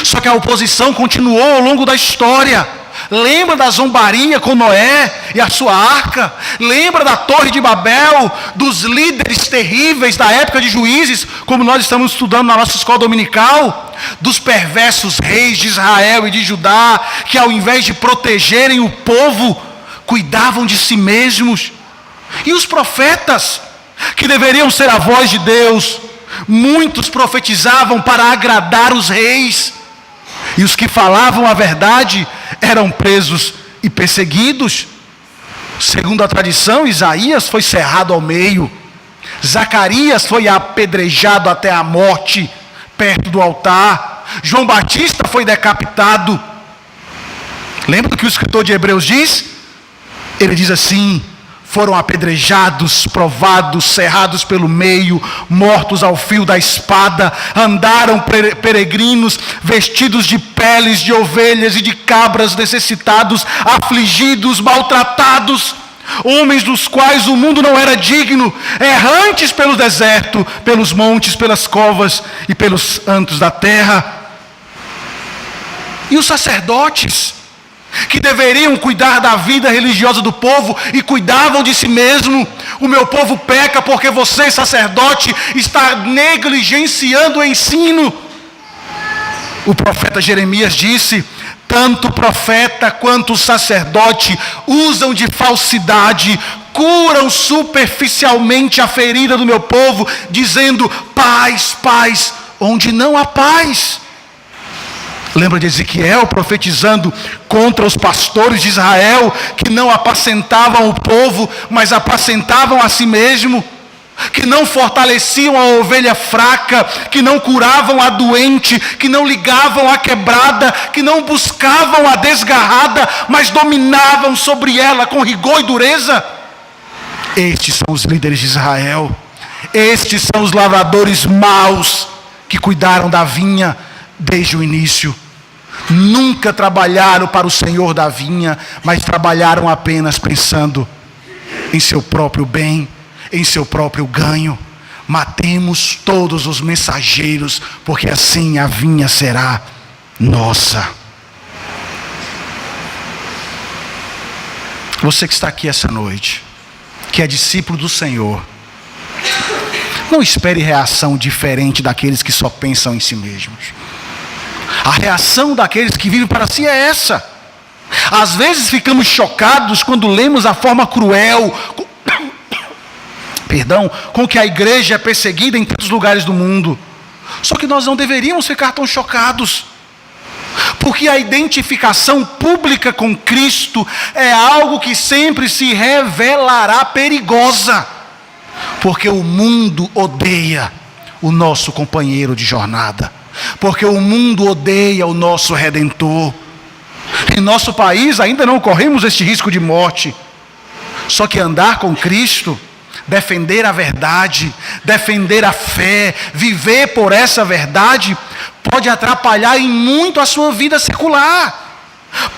S1: Só que a oposição continuou ao longo da história. Lembra da zombaria com Noé e a sua arca? Lembra da Torre de Babel, dos líderes terríveis da época de Juízes, como nós estamos estudando na nossa escola dominical? Dos perversos reis de Israel e de Judá, que ao invés de protegerem o povo, cuidavam de si mesmos. E os profetas, que deveriam ser a voz de Deus, muitos profetizavam para agradar os reis, e os que falavam a verdade eram presos e perseguidos. Segundo a tradição, Isaías foi cerrado ao meio, Zacarias foi apedrejado até a morte, perto do altar, João Batista foi decapitado. Lembra do que o escritor de Hebreus diz? Ele diz assim: foram apedrejados, provados, cerrados pelo meio, mortos ao fio da espada, andaram peregrinos, vestidos de peles de ovelhas e de cabras, necessitados, afligidos, maltratados, homens dos quais o mundo não era digno, errantes pelo deserto, pelos montes, pelas covas e pelos antros da terra. E os sacerdotes, que deveriam cuidar da vida religiosa do povo e cuidavam de si mesmo: o meu povo peca porque você, sacerdote, está negligenciando o ensino. O profeta Jeremias disse: tanto o profeta quanto o sacerdote usam de falsidade, curam superficialmente a ferida do meu povo, dizendo paz, paz, onde não há paz. Lembra de Ezequiel profetizando contra os pastores de Israel, que não apacentavam o povo, mas apacentavam a si mesmo? que não fortaleciam a ovelha fraca, que não curavam a doente, que não ligavam a quebrada, que não buscavam a desgarrada, mas dominavam sobre ela com rigor e dureza. Estes são os líderes de Israel. Estes são os lavradores maus que cuidaram da vinha desde o início. Nunca trabalharam para o Senhor da vinha, mas trabalharam apenas pensando em seu próprio bem, em seu próprio ganho. Matemos todos os mensageiros, porque assim a vinha será nossa. Você que está aqui essa noite, que é discípulo do Senhor, não espere reação diferente daqueles que só pensam em si mesmos. A reação daqueles que vivem para si é essa. Às vezes ficamos chocados quando lemos a forma cruel, com que a igreja é perseguida em tantos lugares do mundo. Só que nós não deveríamos ficar tão chocados, porque a identificação pública com Cristo é algo que sempre se revelará perigosa, porque o mundo odeia o nosso companheiro de jornada, porque o mundo odeia o nosso Redentor. Em nosso país ainda não corremos este risco de morte, só que andar com Cristo, defender a verdade, defender a fé, viver por essa verdade, pode atrapalhar em muito a sua vida secular,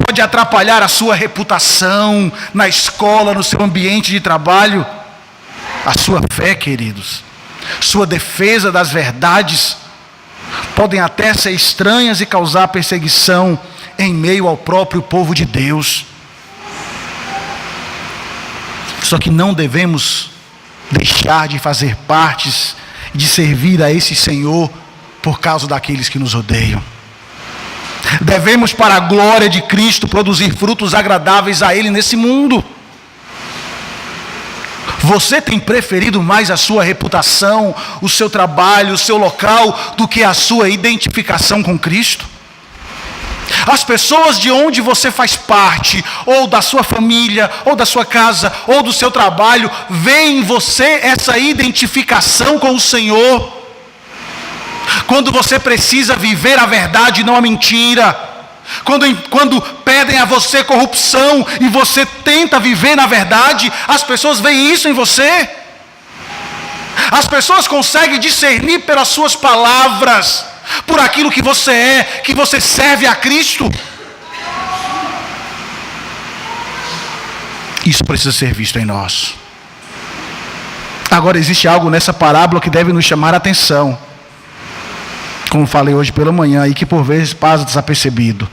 S1: pode atrapalhar a sua reputação na escola, no seu ambiente de trabalho. A sua fé, queridos, sua defesa das verdades, podem até ser estranhas e causar perseguição em meio ao próprio povo de Deus. Só que não devemos deixar de fazer partes, de servir a esse Senhor por causa daqueles que nos odeiam. Devemos, para a glória de Cristo, produzir frutos agradáveis a Ele nesse mundo. Você tem preferido mais a sua reputação, o seu trabalho, o seu local, do que a sua identificação com Cristo? As pessoas de onde você faz parte, ou da sua família, ou da sua casa, ou do seu trabalho, veem em você essa identificação com o Senhor. Quando você precisa viver a verdade e não a mentira, quando pedem a você corrupção e você tenta viver na verdade, as pessoas veem isso em você. As pessoas conseguem discernir pelas suas palavras, por aquilo que você é, que você serve a Cristo. Isso precisa ser visto em nós. Agora, existe algo nessa parábola que deve nos chamar a atenção, como falei hoje pela manhã, e que por vezes passa desapercebido,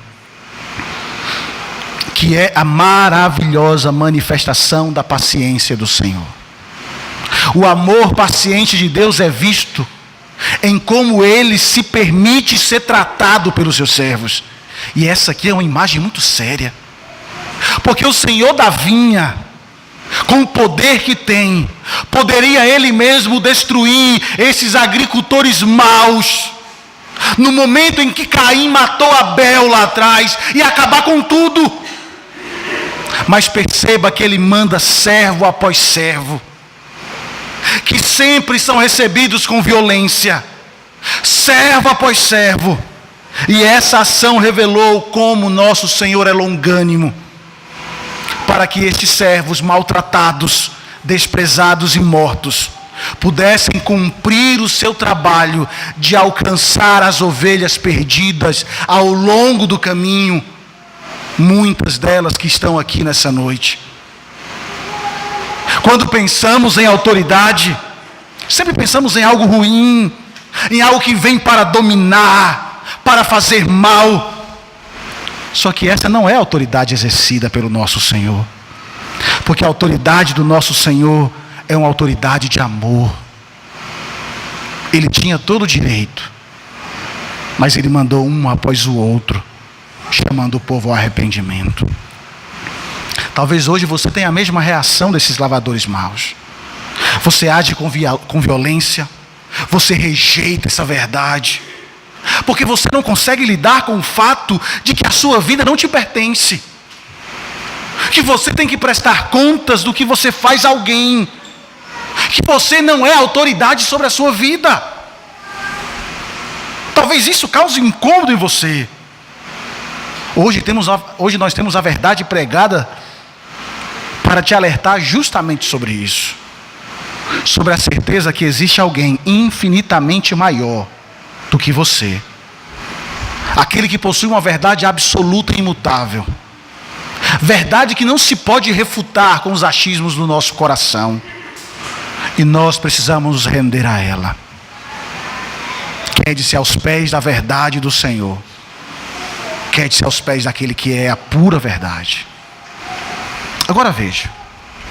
S1: que é a maravilhosa manifestação da paciência do Senhor. O amor paciente de Deus é visto em como Ele se permite ser tratado pelos seus servos. E essa aqui é uma imagem muito séria, porque o Senhor da vinha, com o poder que tem, poderia Ele mesmo destruir esses agricultores maus, no momento em que Caim matou Abel lá atrás, e acabar com tudo. Mas perceba que Ele manda servo após servo, que sempre são recebidos com violência, servo após servo. E essa ação revelou como nosso Senhor é longânimo, para que estes servos maltratados, desprezados e mortos pudessem cumprir o seu trabalho de alcançar as ovelhas perdidas ao longo do caminho, muitas delas que estão aqui nessa noite. Quando pensamos em autoridade, sempre pensamos em algo ruim, em algo que vem para dominar, para fazer mal. Só que essa não é a autoridade exercida pelo nosso Senhor, porque a autoridade do nosso Senhor é uma autoridade de amor. Ele tinha todo o direito, mas Ele mandou um após o outro, chamando o povo ao arrependimento. Talvez hoje você tenha a mesma reação desses lavradores maus. Você age com violência, você rejeita essa verdade, porque você não consegue lidar com o fato de que a sua vida não te pertence, que você tem que prestar contas do que você faz a alguém, que você não é autoridade sobre a sua vida. Talvez isso cause incômodo em você. Hoje nós temos a verdade pregada para te alertar justamente sobre isso. Sobre a certeza que existe alguém infinitamente maior do que você. Aquele que possui uma verdade absoluta e imutável. Verdade que não se pode refutar com os achismos do nosso coração. E nós precisamos nos render a ela. Quede-se aos pés da verdade do Senhor. Quede-se aos pés daquele que é a pura verdade. Agora veja.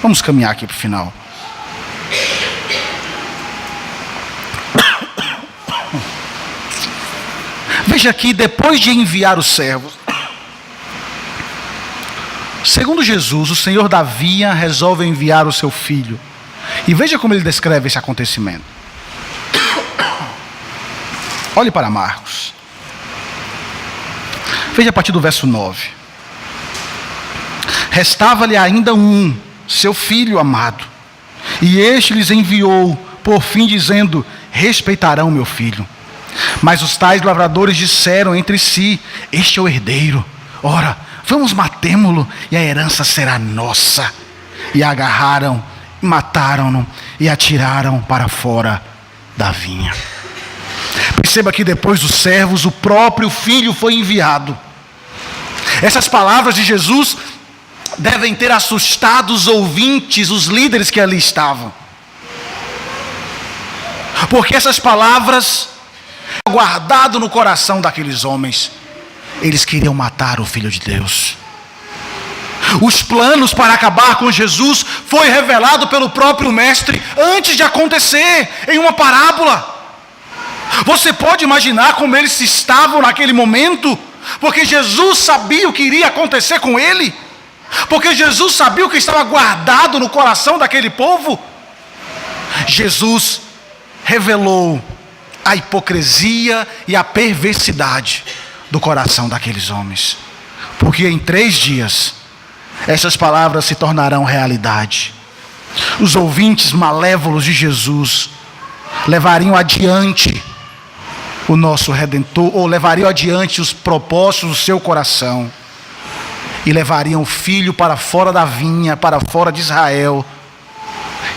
S1: Vamos caminhar aqui para o final. Veja que depois de enviar os servos, segundo Jesus, o Senhor da vinha resolve enviar o seu filho. E veja como ele descreve esse acontecimento. Olhe para Marcos. Veja a partir do verso 9. Restava-lhe ainda um, seu filho amado. E este lhes enviou, por fim dizendo: respeitarão meu filho. Mas os tais lavradores disseram entre si: este é o herdeiro. Ora, vamos matemo-lo, e a herança será nossa. E agarraram, mataram-no, e atiraram para fora da vinha. Perceba que depois dos servos, o próprio filho foi enviado. Essas palavras de Jesus devem ter assustado os ouvintes, os líderes que ali estavam. Porque essas palavras, guardado no coração daqueles homens, eles queriam matar o Filho de Deus. Os planos para acabar com Jesus foi revelado pelo próprio mestre antes de acontecer, em uma parábola. Você pode imaginar como eles estavam naquele momento? Porque Jesus sabia o que iria acontecer com ele. Porque Jesus sabia o que estava guardado no coração daquele povo. Jesus revelou a hipocrisia e a perversidade do coração daqueles homens. Porque em 3 dias, essas palavras se tornarão realidade. Os ouvintes malévolos de Jesus levariam adiante o nosso Redentor, ou levariam adiante os propósitos do seu coração, e levariam o filho para fora da vinha, para fora de Israel,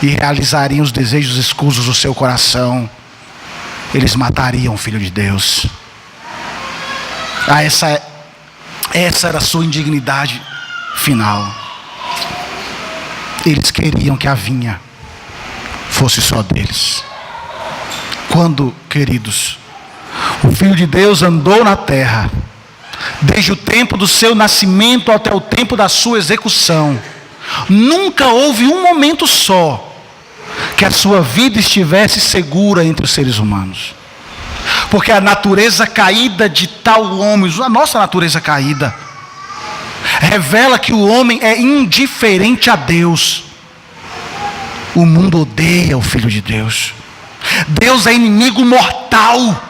S1: e realizariam os desejos escusos do seu coração. Eles matariam o Filho de Deus. Essa era a sua indignidade final. Eles queriam que a vinha fosse só deles. Quando, queridos, o Filho de Deus andou na terra, desde o tempo do seu nascimento até o tempo da sua execução, nunca houve um momento só que a sua vida estivesse segura entre os seres humanos. Porque a natureza caída de tal homem, a nossa natureza caída, revela que o homem é indiferente a Deus. O mundo odeia o Filho de Deus. Deus é inimigo mortal.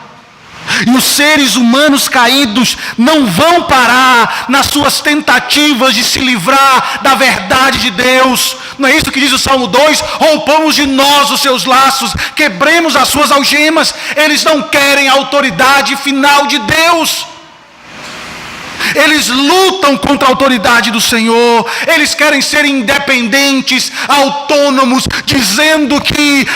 S1: E os seres humanos caídos não vão parar nas suas tentativas de se livrar da verdade de Deus. Não é isso que diz o Salmo 2? Rompamos de nós os seus laços, quebremos as suas algemas. Eles não querem a autoridade final de Deus. Eles lutam contra a autoridade do Senhor. Eles querem ser independentes, autônomos, dizendo que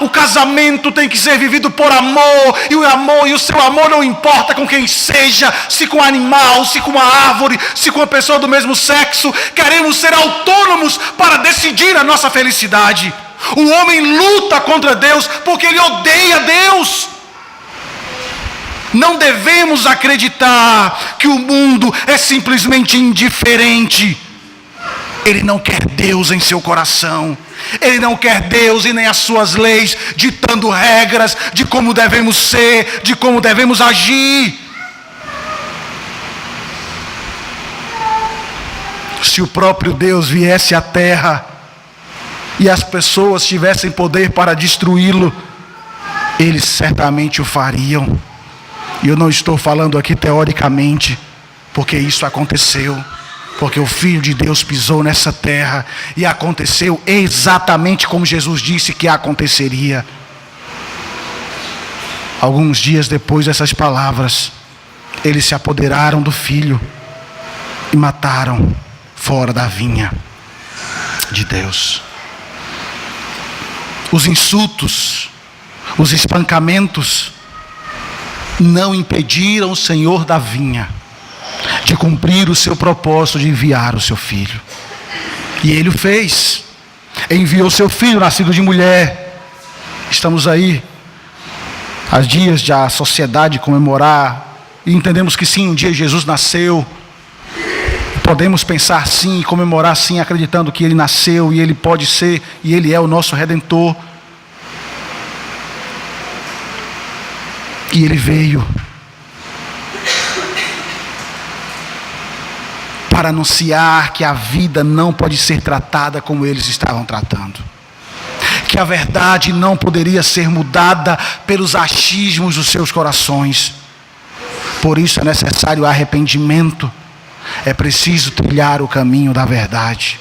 S1: o casamento tem que ser vivido por amor, e o seu amor não importa com quem seja, se com animal, se com uma árvore, se com uma pessoa do mesmo sexo. Queremos ser autônomos para decidir a nossa felicidade. O homem luta contra Deus porque ele odeia Deus. Não devemos acreditar que o mundo é simplesmente indiferente. Ele não quer Deus em seu coração. Ele não quer Deus e nem as suas leis ditando regras de como devemos ser, de como devemos agir. Se o próprio Deus viesse à terra e as pessoas tivessem poder para destruí-lo, eles certamente o fariam. E eu não estou falando aqui teoricamente, porque isso aconteceu. Porque o Filho de Deus pisou nessa terra e aconteceu exatamente como Jesus disse que aconteceria. Alguns dias depois dessas palavras, eles se apoderaram do Filho e mataram fora da vinha de Deus. Os insultos, os espancamentos não impediram o Senhor da vinha de cumprir o seu propósito de enviar o seu Filho. E Ele o fez. Enviou seu Filho, nascido de mulher. Estamos aí, há dias de a sociedade comemorar, e entendemos que sim, um dia Jesus nasceu. Podemos pensar sim, comemorar sim, acreditando que Ele nasceu e Ele pode ser, e Ele é o nosso Redentor. E Ele veio para anunciar que a vida não pode ser tratada como eles estavam tratando. Que a verdade não poderia ser mudada pelos achismos dos seus corações. Por isso é necessário arrependimento. É preciso trilhar o caminho da verdade.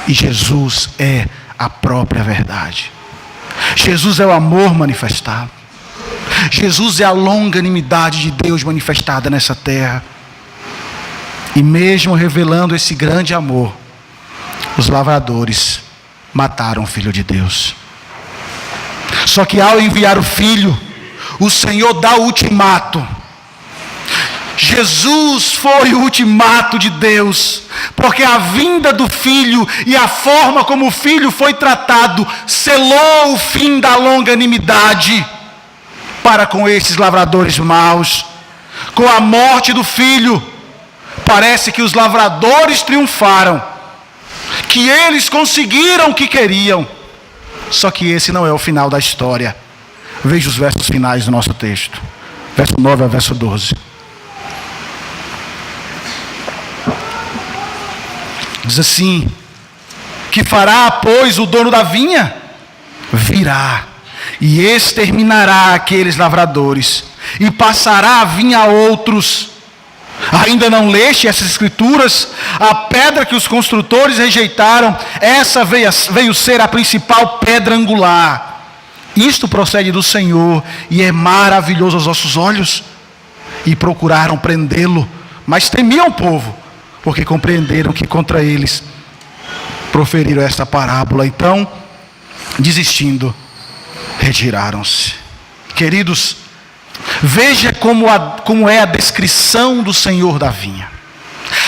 S1: E Jesus é a própria verdade. Jesus é o amor manifestado. Jesus é a longanimidade de Deus manifestada nessa terra. E mesmo revelando esse grande amor, os lavradores mataram o Filho de Deus. Só que ao enviar o Filho, o Senhor dá o ultimato. Jesus foi o ultimato de Deus, porque a vinda do Filho e a forma como o Filho foi tratado selou o fim da longanimidade para com esses lavradores maus. Com a morte do Filho, parece que os lavradores triunfaram, que eles conseguiram o que queriam. Só que esse não é o final da história. Veja os versos finais do nosso texto, verso 9 ao verso 12. Diz assim: que fará, pois, o dono da vinha? Virá e exterminará aqueles lavradores, e passará a vinha a outros. Ainda não leste essas escrituras? A pedra que os construtores rejeitaram, essa veio ser a principal pedra angular. Isto procede do Senhor e é maravilhoso aos nossos olhos. E procuraram prendê-lo, mas temiam o povo, porque compreenderam que contra eles proferiram esta parábola. Então, desistindo, retiraram-se. Queridos, veja como é a descrição do Senhor da vinha.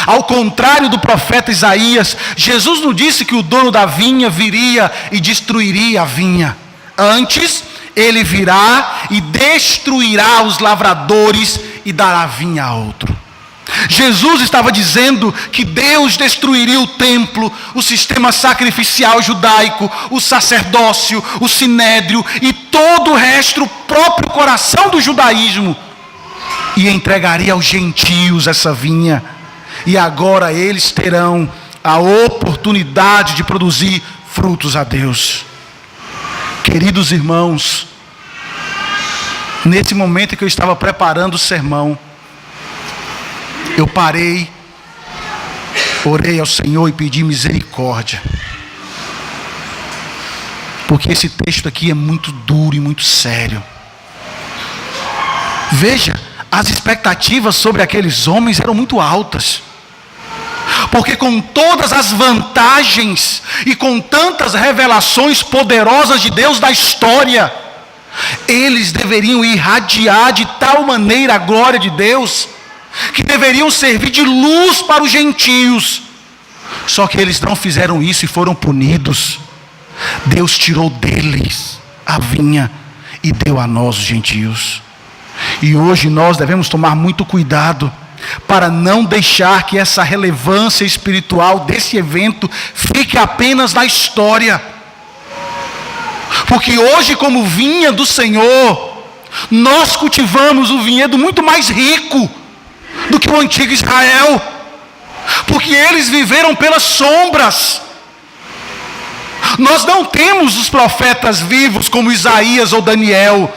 S1: Ao contrário do profeta Isaías, Jesus não disse que o dono da vinha viria e destruiria a vinha. Antes, ele virá e destruirá os lavradores e dará a vinha a outro. Jesus estava dizendo que Deus destruiria o templo, o sistema sacrificial judaico, o sacerdócio, o sinédrio e todo o resto, o próprio coração do judaísmo, e entregaria aos gentios essa vinha. E agora eles terão a oportunidade de produzir frutos a Deus. Queridos irmãos, nesse momento em que eu estava preparando o sermão, eu parei, orei ao Senhor e pedi misericórdia. Porque esse texto aqui é muito duro e muito sério. Veja, as expectativas sobre aqueles homens eram muito altas. Porque com todas as vantagens e com tantas revelações poderosas de Deus da história, eles deveriam irradiar de tal maneira a glória de Deus, que deveriam servir de luz para os gentios. Só que eles não fizeram isso e foram punidos. Deus tirou deles a vinha e deu a nós, os gentios. E hoje nós devemos tomar muito cuidado para não deixar que essa relevância espiritual desse evento fique apenas na história. Porque hoje, como vinha do Senhor, nós cultivamos um vinhedo muito mais rico do que o antigo Israel, porque eles viveram pelas sombras. Nós não temos os profetas vivos como Isaías ou Daniel,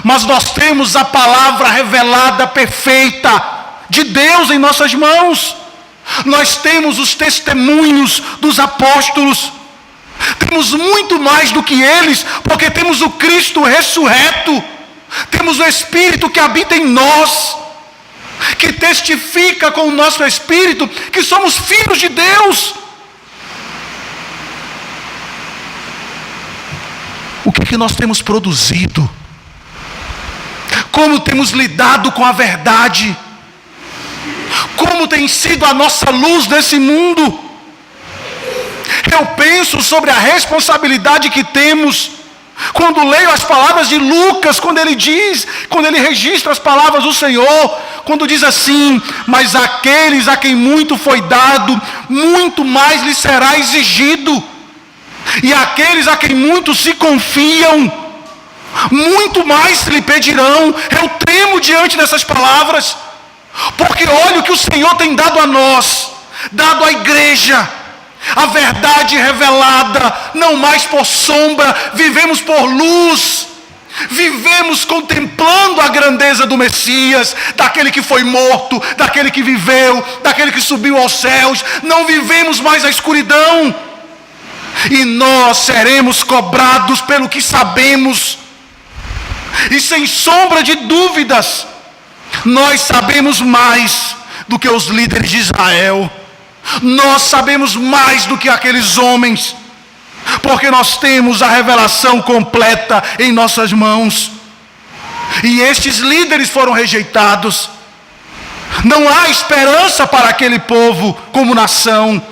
S1: mas nós temos a palavra revelada perfeita de Deus em nossas mãos. Nós temos os testemunhos dos apóstolos. Temos muito mais do que eles, porque temos o Cristo ressurreto. Temos o Espírito que habita em nós, que testifica com o nosso Espírito que somos filhos de Deus. O que nós temos produzido? Como temos lidado com a verdade? Como tem sido a nossa luz nesse mundo? Eu penso sobre a responsabilidade que temos quando leio as palavras de Lucas, quando ele registra as palavras do Senhor, quando diz assim: mas aqueles a quem muito foi dado, muito mais lhes será exigido, e aqueles a quem muito se confiam, muito mais lhe pedirão. Eu tremo diante dessas palavras, porque olha o que o Senhor tem dado a nós, dado à igreja, a verdade revelada, não mais por sombra, vivemos por luz, vivemos contemplando a grandeza do Messias, daquele que foi morto, daquele que viveu, daquele que subiu aos céus. Não vivemos mais a escuridão, e nós seremos cobrados pelo que sabemos, e sem sombra de dúvidas, nós sabemos mais do que os líderes de Israel. Nós sabemos mais do que aqueles homens, porque nós temos a revelação completa em nossas mãos. E estes líderes foram rejeitados. Não há esperança para aquele povo como nação.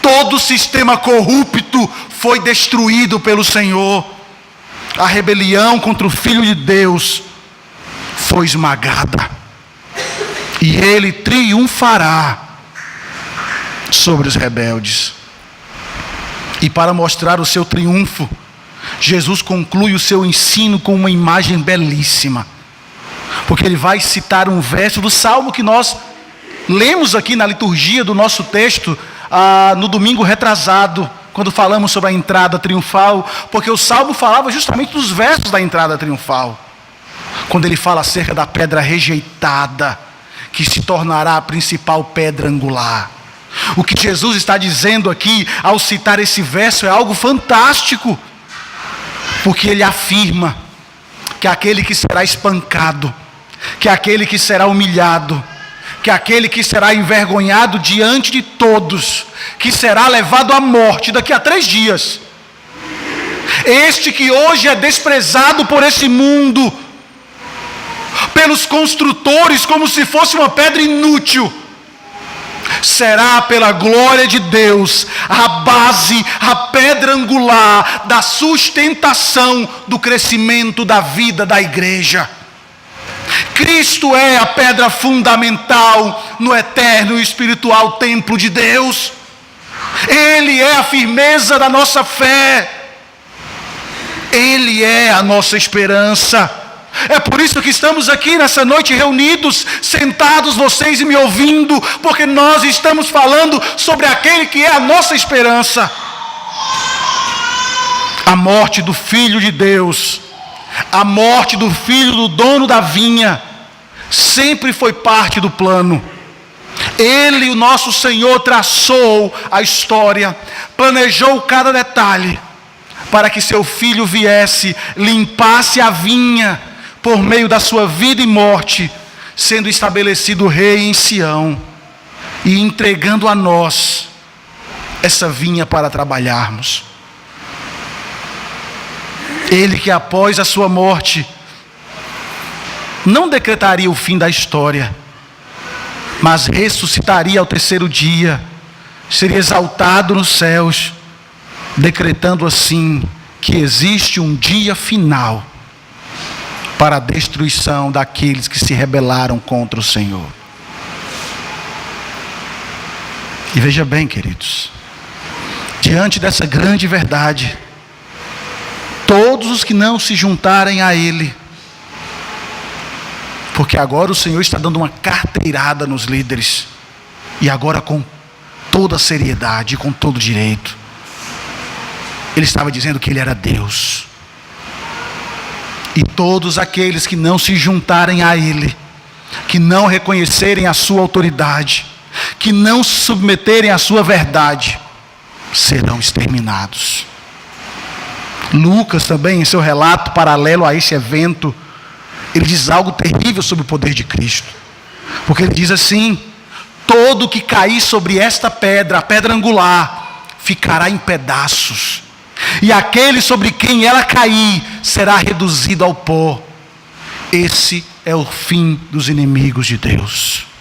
S1: Todo o sistema corrupto foi destruído pelo Senhor. A rebelião contra o Filho de Deus foi esmagada, e Ele triunfará sobre os rebeldes. E para mostrar o seu triunfo, Jesus conclui o seu ensino com uma imagem belíssima, porque ele vai citar um verso do Salmo que nós lemos aqui na liturgia do nosso texto, no domingo retrasado, quando falamos sobre a entrada triunfal, porque o Salmo falava justamente dos versos da entrada triunfal, quando ele fala acerca da pedra rejeitada, que se tornará a principal pedra angular. O que Jesus está dizendo aqui, ao citar esse verso, é algo fantástico, porque ele afirma que aquele que será espancado, que aquele que será humilhado, que aquele que será envergonhado diante de todos, que será levado à morte daqui a 3 dias, este que hoje é desprezado por esse mundo, pelos construtores como se fosse uma pedra inútil, será pela glória de Deus a base, a pedra angular da sustentação do crescimento da vida da igreja. Cristo é a pedra fundamental no eterno e espiritual templo de Deus. Ele é a firmeza da nossa fé. Ele é a nossa esperança. É por isso que estamos aqui nessa noite reunidos, sentados, vocês e me ouvindo, porque nós estamos falando sobre aquele que é a nossa esperança. A morte do Filho de Deus, a morte do filho do dono da vinha, sempre foi parte do plano. Ele, o nosso Senhor, traçou a história, planejou cada detalhe, para que seu filho viesse, limpasse a vinha, por meio da sua vida e morte, sendo estabelecido rei em Sião, e entregando a nós essa vinha para trabalharmos. Ele que após a sua morte, não decretaria o fim da história, mas ressuscitaria ao 3º dia, seria exaltado nos céus, decretando assim que existe um dia final para a destruição daqueles que se rebelaram contra o Senhor. E veja bem, queridos, diante dessa grande verdade, todos os que não se juntarem a Ele, porque agora o Senhor está dando uma carteirada nos líderes, e agora com toda seriedade, com todo direito. Ele estava dizendo que Ele era Deus. E todos aqueles que não se juntarem a Ele, que não reconhecerem a sua autoridade, que não se submeterem à sua verdade serão exterminados. Lucas também, em seu relato paralelo a esse evento, ele diz algo terrível sobre o poder de Cristo. Porque ele diz assim: todo que cair sobre esta pedra, a pedra angular, ficará em pedaços. E aquele sobre quem ela cair será reduzido ao pó. Esse é o fim dos inimigos de Deus.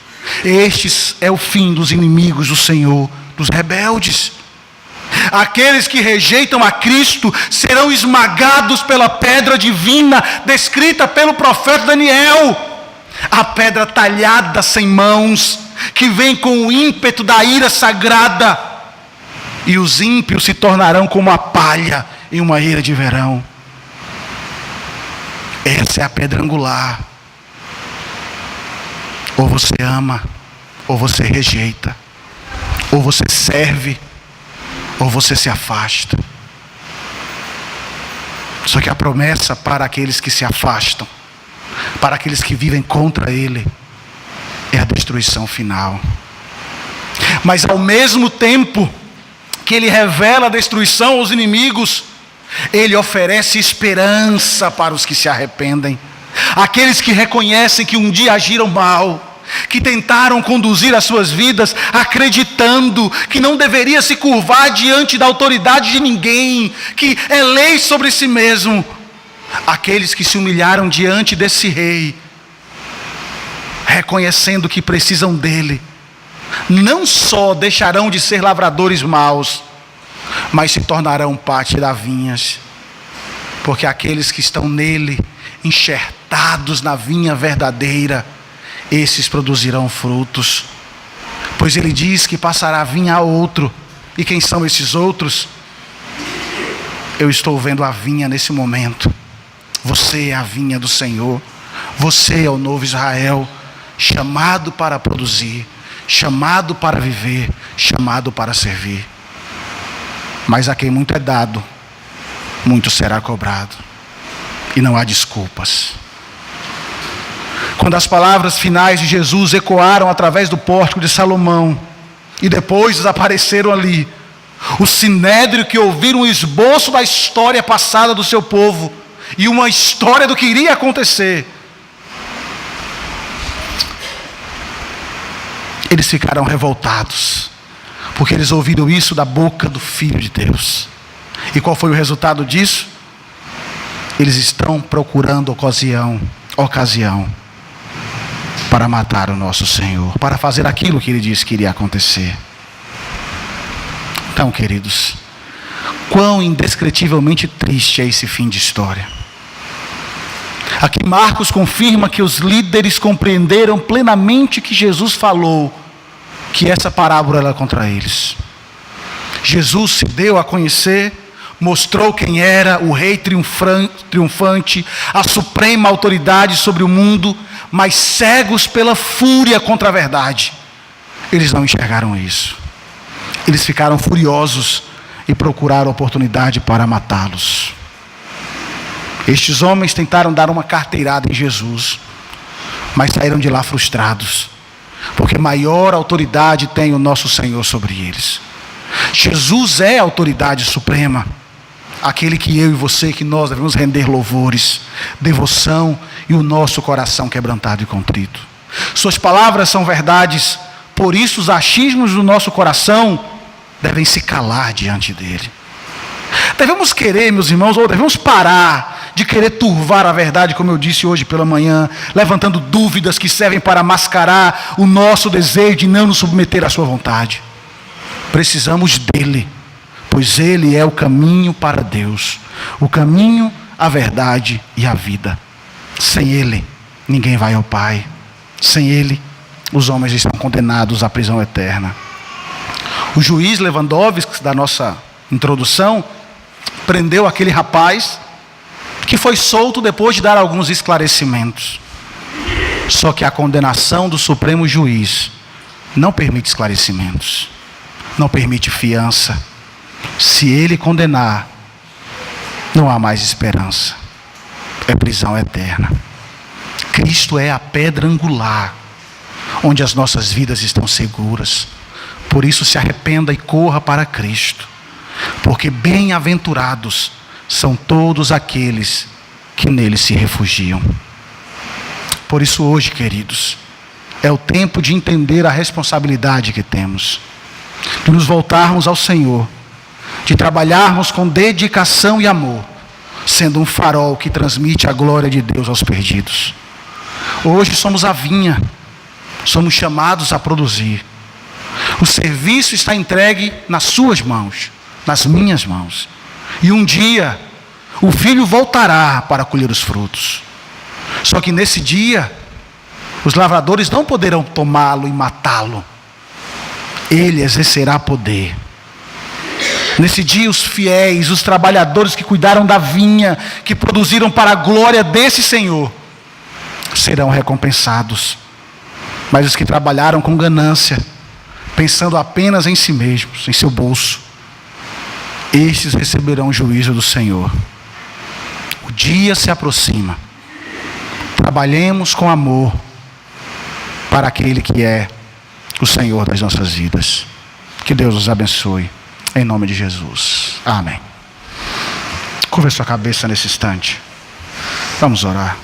S1: Este é o fim dos inimigos do Senhor, dos rebeldes. Aqueles que rejeitam a Cristo serão esmagados pela pedra divina descrita pelo profeta Daniel. A pedra talhada sem mãos, que vem com o ímpeto da ira sagrada. E os ímpios se tornarão como a palha em uma eira de verão. Essa é a pedra angular. Ou você ama, ou você rejeita. Ou você serve, ou você se afasta. Só que a promessa para aqueles que se afastam, para aqueles que vivem contra Ele, é a destruição final. Mas ao mesmo tempo que Ele revela a destruição aos inimigos, Ele oferece esperança para os que se arrependem. Aqueles que reconhecem que um dia agiram mal, que tentaram conduzir as suas vidas acreditando que não deveria se curvar diante da autoridade de ninguém, que é lei sobre si mesmo. Aqueles que se humilharam diante desse rei, reconhecendo que precisam dele, não só deixarão de ser lavradores maus, mas se tornarão parte das vinhas. Porque aqueles que estão nele, enxertados na vinha verdadeira, esses produzirão frutos. Pois ele diz que passará a vinha a outro. E quem são esses outros? Eu estou vendo a vinha nesse momento. Você é a vinha do Senhor. Você é o novo Israel, chamado para produzir, chamado para viver, chamado para servir. Mas a quem muito é dado, muito será cobrado. E não há desculpas. Quando as palavras finais de Jesus ecoaram através do pórtico de Salomão, e depois desapareceram ali, o sinédrio, que ouviram um esboço da história passada do seu povo, e uma história do que iria acontecer, eles ficaram revoltados, porque eles ouviram isso da boca do Filho de Deus. E qual foi o resultado disso? Eles estão procurando ocasião para matar o nosso Senhor, para fazer aquilo que Ele disse que iria acontecer. Então, queridos, quão indescritivelmente triste é esse fim de história. Aqui Marcos confirma que os líderes compreenderam plenamente que Jesus falou, que essa parábola era contra eles. Jesus se deu a conhecer, mostrou quem era o rei triunfante, a suprema autoridade sobre o mundo, mas cegos pela fúria contra a verdade, eles não enxergaram isso. Eles ficaram furiosos e procuraram oportunidade para matá-los. Estes homens tentaram dar uma carteirada em Jesus, mas saíram de lá frustrados, porque maior autoridade tem o nosso Senhor sobre eles. Jesus é a autoridade suprema, aquele que eu e você, que nós devemos render louvores, devoção e o nosso coração quebrantado e contrito. Suas palavras são verdades, por isso os achismos do nosso coração devem se calar diante dele. Devemos querer, meus irmãos, ou devemos parar de querer turvar a verdade, como eu disse hoje pela manhã, levantando dúvidas que servem para mascarar o nosso desejo de não nos submeter à sua vontade. Precisamos dele, pois ele é o caminho para Deus, o caminho, a verdade e a vida. Sem ele, ninguém vai ao Pai. Sem ele, os homens estão condenados à prisão eterna. O juiz Lewandowski, da nossa introdução, prendeu aquele rapaz que foi solto depois de dar alguns esclarecimentos. Só que a condenação do Supremo Juiz não permite esclarecimentos, não permite fiança. Se ele condenar, não há mais esperança, é prisão eterna. Cristo é a pedra angular, onde as nossas vidas estão seguras. Por isso se arrependa e corra para Cristo, porque bem-aventurados são todos aqueles que nele se refugiam. Por isso hoje, queridos, é o tempo de entender a responsabilidade que temos, de nos voltarmos ao Senhor, de trabalharmos com dedicação e amor, sendo um farol que transmite a glória de Deus aos perdidos. Hoje somos a vinha, somos chamados a produzir. O serviço está entregue nas suas mãos, nas minhas mãos. E um dia, o filho voltará para colher os frutos. Só que nesse dia, os lavradores não poderão tomá-lo e matá-lo. Ele exercerá poder. Nesse dia, os fiéis, os trabalhadores que cuidaram da vinha, que produziram para a glória desse Senhor, serão recompensados. Mas os que trabalharam com ganância, pensando apenas em si mesmos, em seu bolso, estes receberão o juízo do Senhor. O dia se aproxima. Trabalhemos com amor para aquele que é o Senhor das nossas vidas. Que Deus nos abençoe, em nome de Jesus. Amém. Curva sua cabeça nesse instante. Vamos orar.